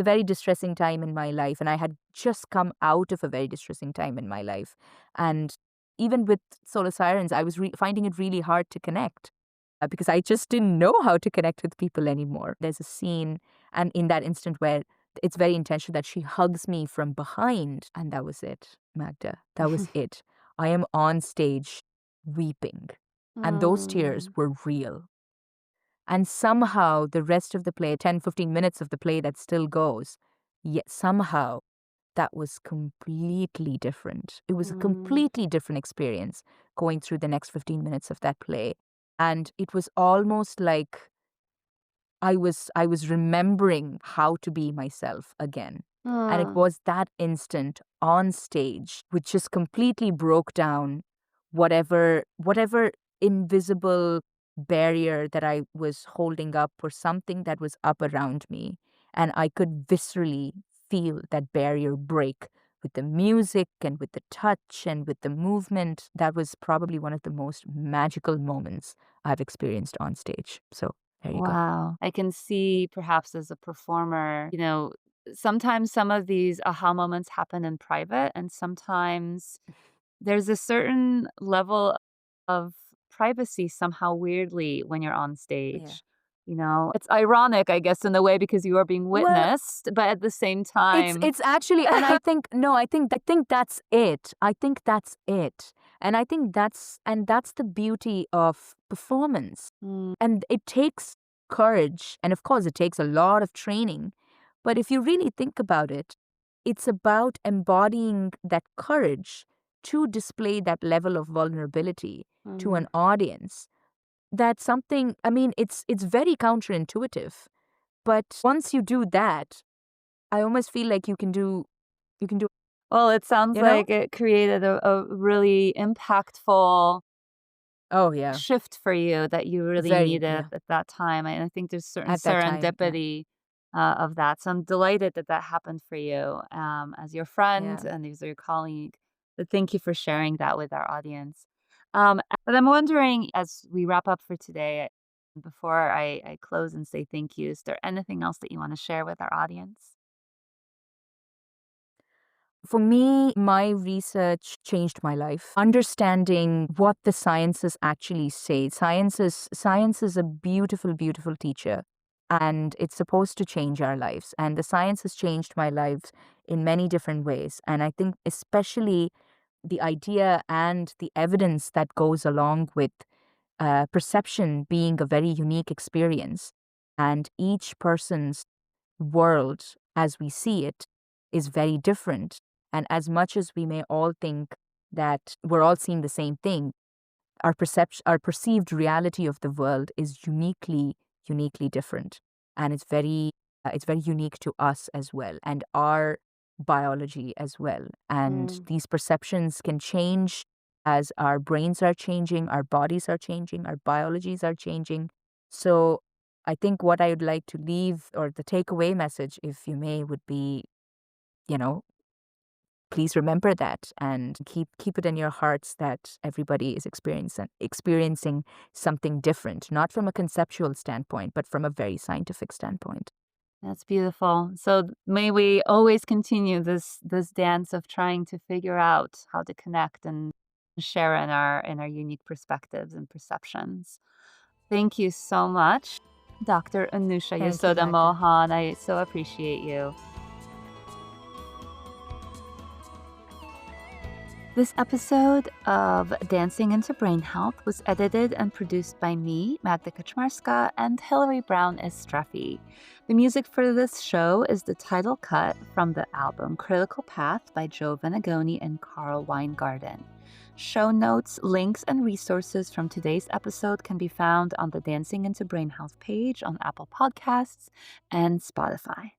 very distressing time in my life, and I had just come out of a very distressing time in my life. And even with Solar Sirens, I was finding it really hard to connect because I just didn't know how to connect with people anymore. There's a scene, and in that instant where it's very intentional, that she hugs me from behind, and that was it, Magda. That was it. I am on stage weeping, and those tears Mm. were real. And somehow the rest of the play, 10, 15 minutes of the play that still goes, yet somehow that was completely different. It was a Mm. completely different experience going through the next 15 minutes of that play. And it was almost like I was remembering how to be myself again. And it Mm. was that instant on stage which just completely broke down whatever invisible barrier that I was holding up, or something that was up around me. And I could viscerally feel that barrier break with the music and with the touch and with the movement. That was probably one of the most magical moments I've experienced on stage. So there you go. Wow. I can see perhaps as a performer, sometimes some of these aha moments happen in private, and sometimes there's a certain level of privacy somehow weirdly when you're on Yeah. stage. It's ironic, I guess, in a way because you are being Well, witnessed, but at the same it's time, it's actually, and I think no, I think that's it. I think that's it. And I think that's the beauty of performance. Mm, And it takes courage, and of course it takes a lot of training. But if you really think about it, it's about embodying that courage to display that level of vulnerability to mm. an audience. That's something, I mean, it's very counterintuitive. But once you do that, I almost feel like you can do, Well, it sounds you know? like it created a really impactful Oh, yeah. shift for you that you really Very, needed yeah. at that time. And I think there's certain At that time, yeah. serendipity of that. So I'm delighted that that happened for you as your friend Yeah. and as your colleague. But thank you for sharing that with our audience. But I'm wondering, as we wrap up for today, before I close and say thank you, is there anything else that you want to share with our audience? For me, my research changed my life. Understanding what the sciences actually say. Science is a beautiful, beautiful teacher, and it's supposed to change our lives. And the science has changed my life in many different ways. And I think especially the idea and the evidence that goes along with perception being a very unique experience, and each person's world as we see it is very different. And as much as we may all think that we're all seeing the same thing, our perceived reality of the world is uniquely different, and it's very unique to us as well, and our biology as well. And Mm, these perceptions can change as our brains are changing, our bodies are changing, our biologies are changing. So I think what I would like to leave, or the takeaway message, if you may, would be, you know please remember that, and keep it in your hearts that everybody is experiencing something different, not from a conceptual standpoint, but from a very scientific standpoint. that's beautiful. So may we always continue this dance of trying to figure out how to connect and share in our unique perspectives and perceptions. Thank you so much, Dr. Anusha Thank you, Magda. Yasoda-Mohan. I so appreciate you. This episode of Dancing into Brain Health was edited and produced by me, Magda Kaczmarska, and Hilary Brown Estreffi. The music for this show is the title cut from the album Critical Path by Joe Venegoni and Carl Weingarten. Show notes, links, and resources from today's episode can be found on the Dancing into Brain Health page on Apple Podcasts and Spotify.